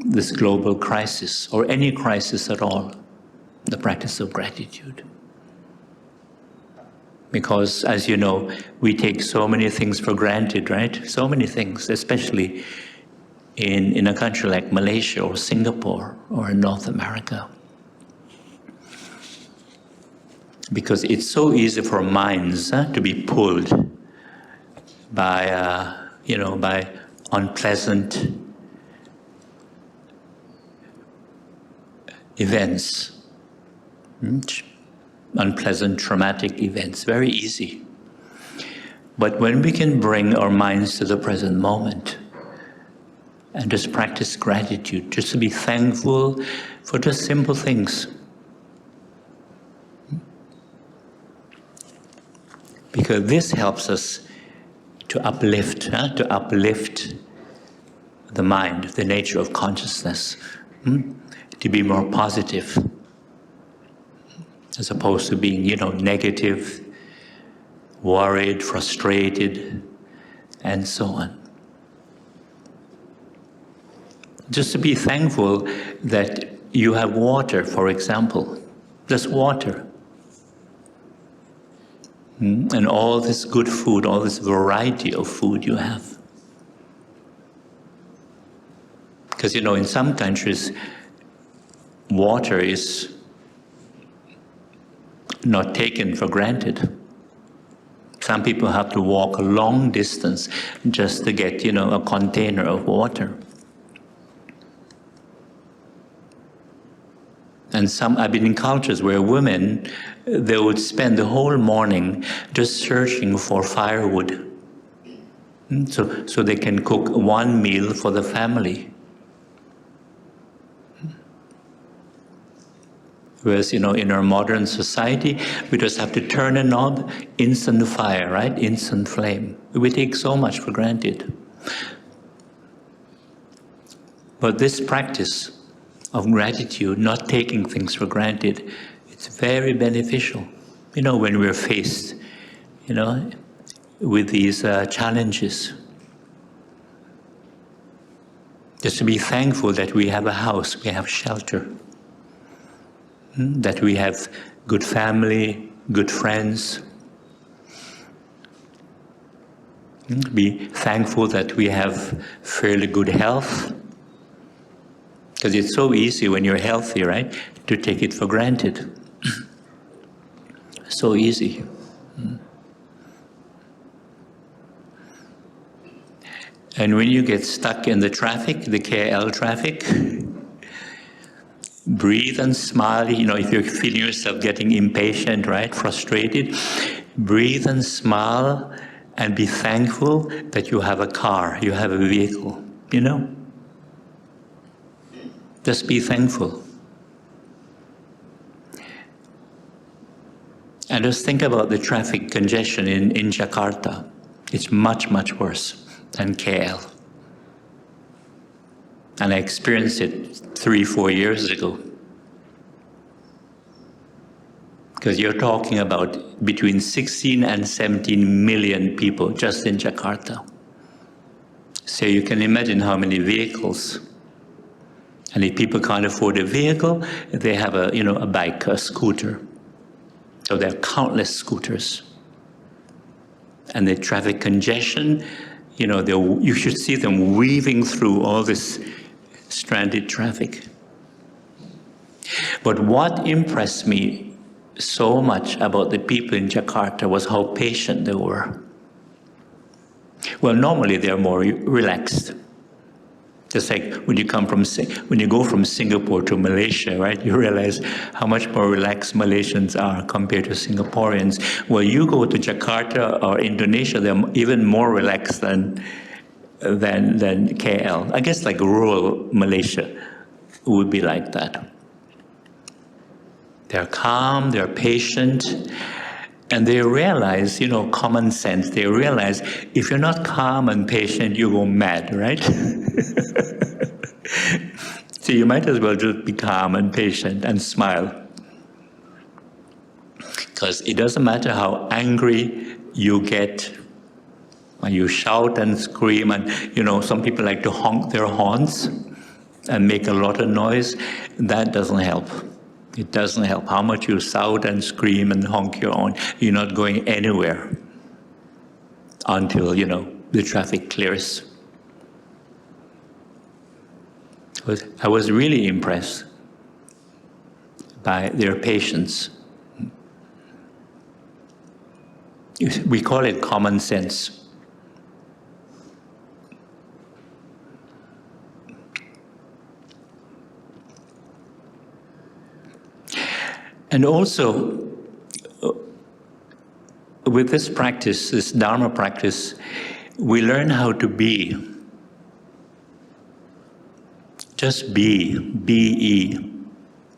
Speaker 1: this global crisis, or any crisis at all. the practice of gratitude. Because, as you know, we take so many things for granted, right? So many things, especially in a country like Malaysia or Singapore or in North America. Because it's so easy for minds to be pulled by, by unpleasant events, unpleasant traumatic events, very easy. But when we can bring our minds to the present moment and just practice gratitude, just to be thankful for just simple things. Because this helps us to uplift the mind, the nature of consciousness, to be more positive, as opposed to being, negative, worried, frustrated, and so on. Just to be thankful that you have water, for example, just water. And all this good food, all this variety of food you have. Because, in some countries, water is not taken for granted. Some people have to walk a long distance just to get, a container of water. And I've been in cultures where women, they would spend the whole morning just searching for firewood, so they can cook one meal for the family. Whereas, in our modern society, we just have to turn a knob, instant fire, right? Instant flame. We take so much for granted. But this practice of gratitude, not taking things for granted, it's very beneficial. When we're faced, with these challenges. Just to be thankful that we have a house, we have shelter, that we have good family, good friends. Be thankful that we have fairly good health. Because it's so easy when you're healthy, right, to take it for granted. So easy. And when you get stuck in the traffic, the KL traffic, breathe and smile. If you're feeling yourself getting impatient, right, frustrated, breathe and smile and be thankful that you have a car, you have a vehicle, Just be thankful. And just think about the traffic congestion in Jakarta. It's much, much worse than KL. And I experienced it 3-4 years ago. Because you're talking about between 16 and 17 million people just in Jakarta. So you can imagine how many vehicles. And if people can't afford a vehicle, they have a bike, a scooter. So there are countless scooters. And the traffic congestion, you should see them weaving through all this stranded traffic. But what impressed me so much about the people in Jakarta was how patient they were. Well, normally they're more relaxed. Just like when you go from Singapore to Malaysia, right? You realize how much more relaxed Malaysians are compared to Singaporeans. Well, you go to Jakarta or Indonesia, they're even more relaxed than KL. I guess like rural Malaysia would be like that. They're calm, they're patient, and they realize, common sense. They realize if you're not calm and patient, you go mad, right? So you might as well just be calm and patient and smile. Because it doesn't matter how angry you get when you shout and scream, and some people like to honk their horns and make a lot of noise. That doesn't help. It doesn't help how much you shout and scream and honk your horn. You're not going anywhere until, the traffic clears. I was really impressed by their patience. We call it common sense. And also, with this practice, this Dharma practice, we learn how to be. Just be, be,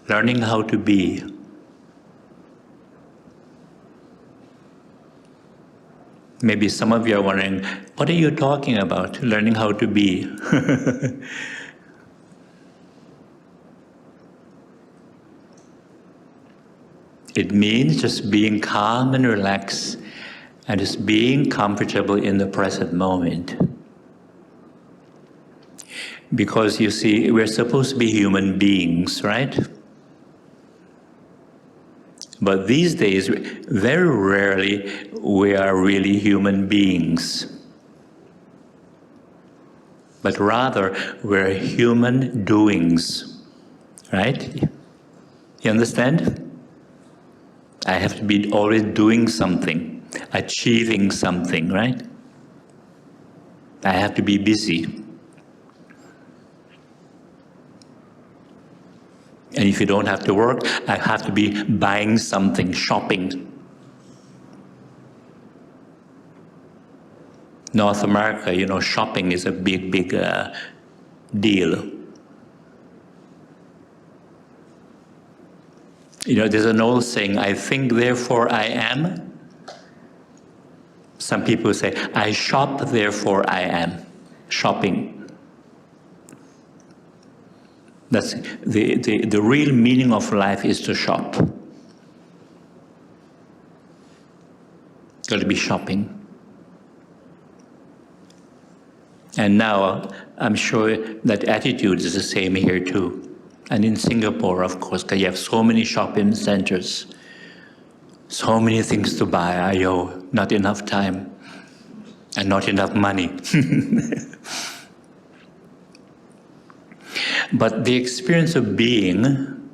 Speaker 1: learning how to be. Maybe some of you are wondering, what are you talking about, learning how to be? It means just being calm and relaxed and just being comfortable in the present moment. Because you see, we're supposed to be human beings, right? But these days, very rarely, we are really human beings. But rather, we're human doings, right? You understand? I have to be always doing something, achieving something, right? I have to be busy. And if you don't have to work, I have to be buying something, shopping. North America, shopping is a big deal. There's an old saying, I think, therefore I am. Some people say, I shop, therefore I am. Shopping. That's the real meaning of life is to shop. Got to be shopping. And now I'm sure that attitude is the same here too. And in Singapore, of course, because you have so many shopping centers, so many things to buy, not enough time and not enough money. But the experience of being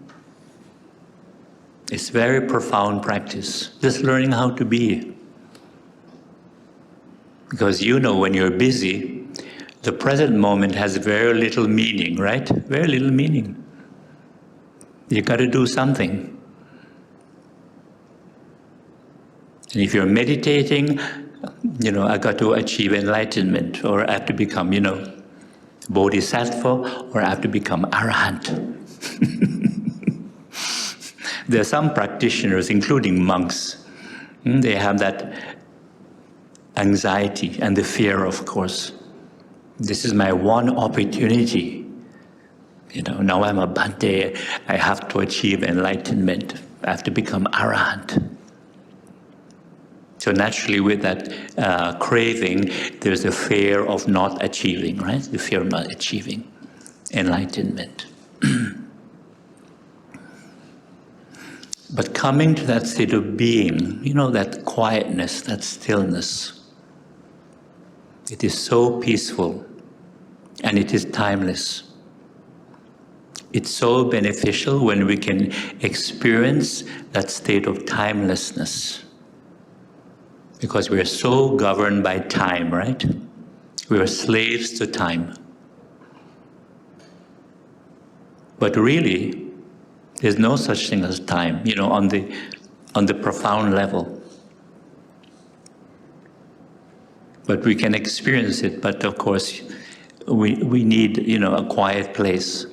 Speaker 1: is very profound practice, just learning how to be. Because when you're busy, the present moment has very little meaning, right? Very little meaning. You got to do something. And if you're meditating, I got to achieve enlightenment, or I have to become, bodhisattva, or I have to become arahant. There are some practitioners, including monks, they have that anxiety and the fear, of course. This is my one opportunity. Now I'm a Bhante, I have to achieve enlightenment. I have to become arahant. So naturally with that craving, there's a fear of not achieving, right? The fear of not achieving enlightenment. But coming to that state of being, that quietness, that stillness, it is so peaceful and it is timeless. It's so beneficial when we can experience that state of timelessness. Because we're so governed by time, right? We are slaves to time. But really, there's no such thing as time, on the profound level. But we can experience it, but of course, we need, a quiet place.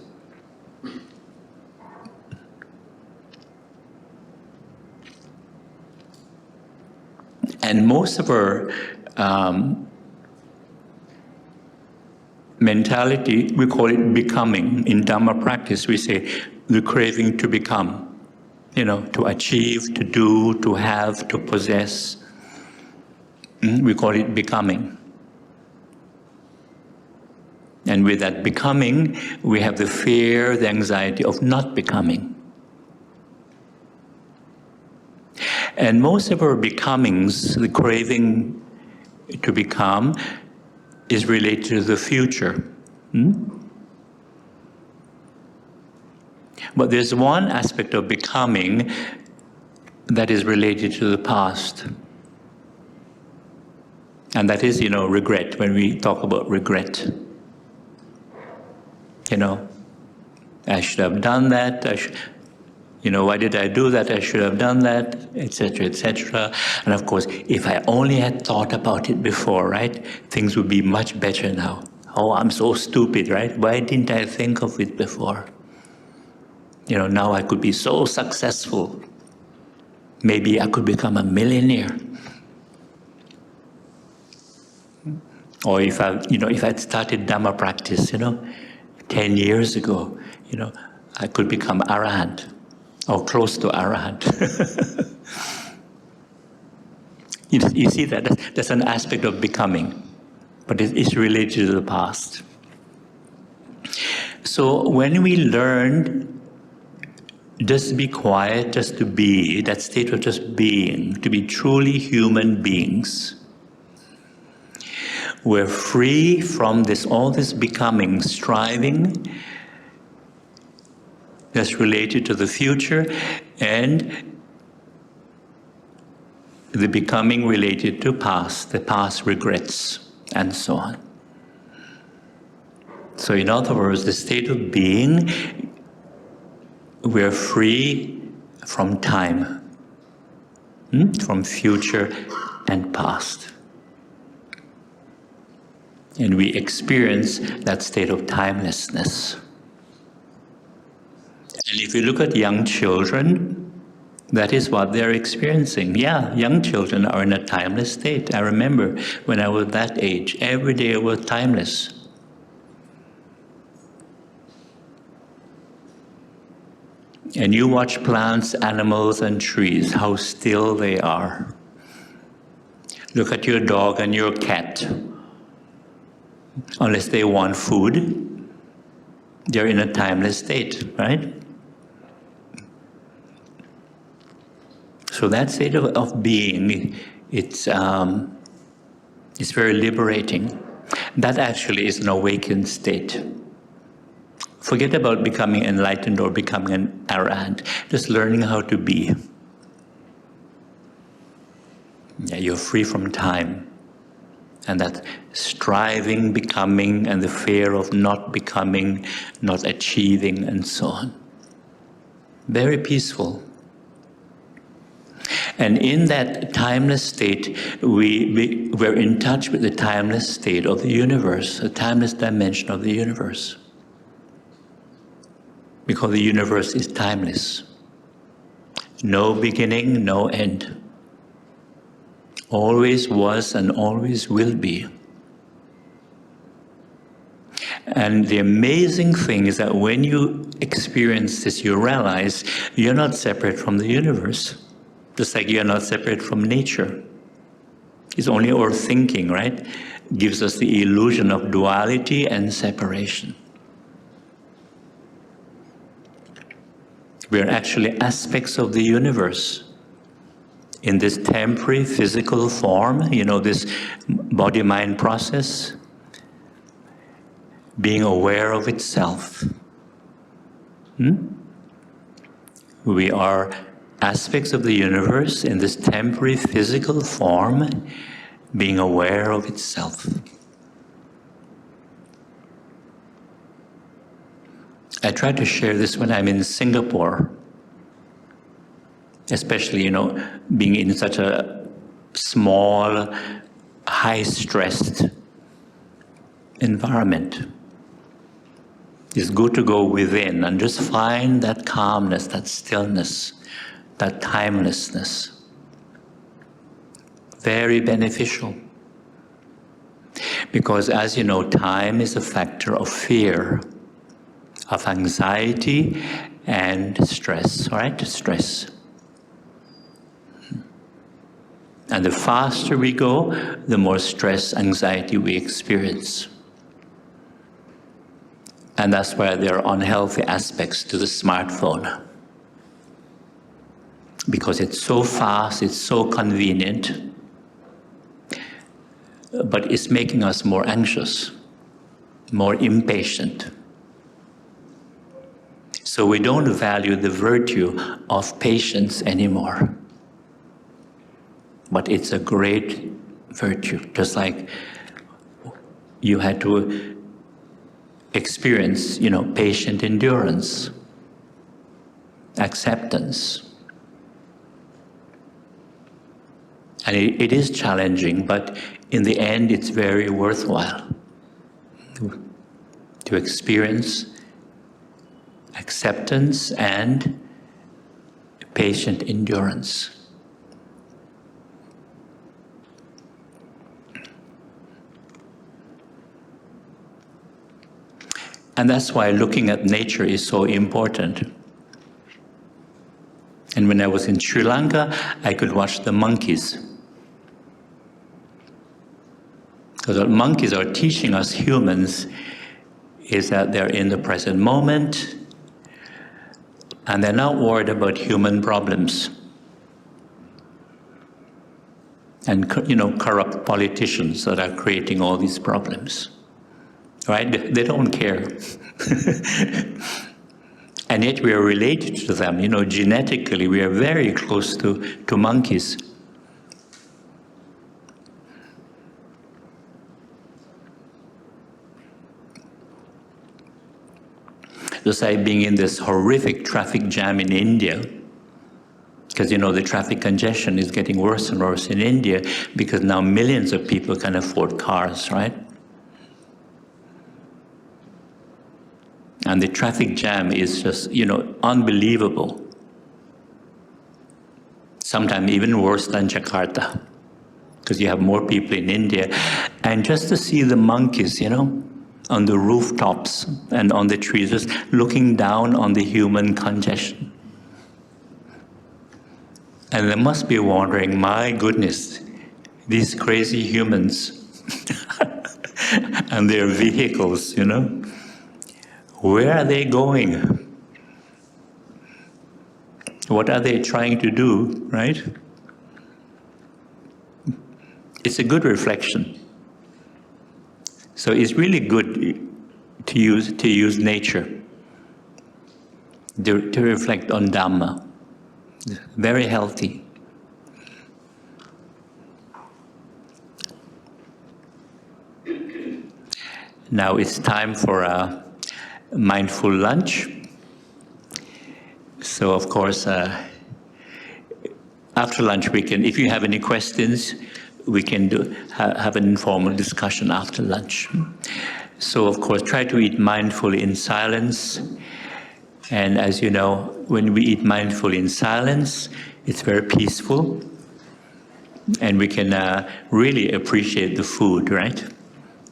Speaker 1: And most of our mentality, we call it becoming. In Dhamma practice, we say the craving to become, to achieve, to do, to have, to possess. We call it becoming. And with that becoming, we have the fear, the anxiety of not becoming. And most of our becomings, the craving to become, is related to the future. But there's one aspect of becoming that is related to the past. And that is, regret, when we talk about regret. I should have done that, why did I do that? I should have done that, etc., etc. And of course, if I only had thought about it before, right, things would be much better now. Oh, I'm so stupid, right? Why didn't I think of it before? Now I could be so successful. Maybe I could become a millionaire. Or if I'd started Dhamma practice, 10 years ago, I could become Arahant, or close to Arahant. You see that's an aspect of becoming, but it's related to the past. So when we learn just to be quiet, just to be, that state of just being, to be truly human beings, we're free from all this becoming, striving that's related to the future, and the becoming related to the past regrets, and so on. So in other words, the state of being, we're free from time, from future and past. And we experience that state of timelessness. And if you look at young children, that is what they're experiencing. Yeah, young children are in a timeless state. I remember when I was that age, every day was timeless. And you watch plants, animals, and trees, how still they are. Look at your dog and your cat. Unless they want food, they're in a timeless state, right? So that state of being, it's very liberating. That actually is an awakened state. Forget about becoming enlightened or becoming an arahant, just learning how to be. Yeah, you're free from time. And that striving, becoming, and the fear of not becoming, not achieving, and so on. Very peaceful. And in that timeless state, we're in touch with the timeless state of the universe, the timeless dimension of the universe. Because the universe is timeless. No beginning, no end. Always was and always will be. And the amazing thing is that when you experience this, you realize you're not separate from the universe, just like you're not separate from nature. It's only our thinking, right, gives us the illusion of duality and separation. We're actually aspects of the universe. In this temporary physical form, this body-mind process, being aware of itself. We are aspects of the universe in this temporary physical form, being aware of itself. I try to share this when I'm in Singapore. Especially, being in such a small, high-stressed environment. It's good to go within and just find that calmness, that stillness, that timelessness. Very beneficial. Because as you know, time is a factor of fear, of anxiety and stress, right? Stress. And the faster we go, the more stress, anxiety we experience. And that's why there are unhealthy aspects to the smartphone. because it's so fast, it's so convenient, but it's making us more anxious, more impatient. So we don't value the virtue of patience anymore. But it's a great virtue, just like you had to experience, patient endurance, acceptance. And it is challenging, but in the end, it's very worthwhile to experience acceptance and patient endurance. And that's why looking at nature is so important. And when I was in Sri Lanka, I could watch the monkeys. Because what monkeys are teaching us humans is that they're in the present moment, and they're not worried about human problems. And corrupt politicians that are creating all these problems. Right? They don't care. And yet we are related to them. Genetically, we are very close to monkeys. Just like being in this horrific traffic jam in India, because the traffic congestion is getting worse and worse in India because now millions of people can afford cars, right? And the traffic jam is just, unbelievable. Sometimes even worse than Jakarta, because you have more people in India. And just to see the monkeys, on the rooftops and on the trees, just looking down on the human congestion. And they must be wondering, my goodness, these crazy humans and their vehicles, where are they going? What are they trying to do, right? It's a good reflection. So it's really good to use nature, to reflect on Dhamma. Very healthy. Now it's time for a mindful lunch. So of course, after lunch we can, if you have any questions, we can have an informal discussion after lunch. So of course, try to eat mindfully in silence. And as you know, when we eat mindfully in silence, it's very peaceful. And we can really appreciate the food, right?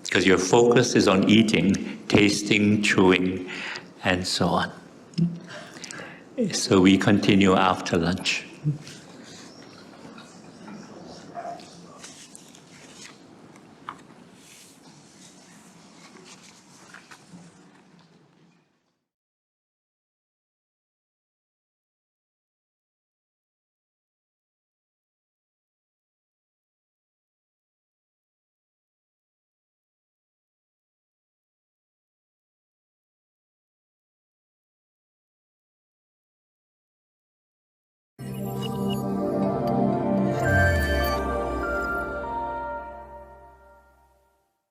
Speaker 1: Because your focus is on eating, tasting, chewing, and so on. So we continue after lunch.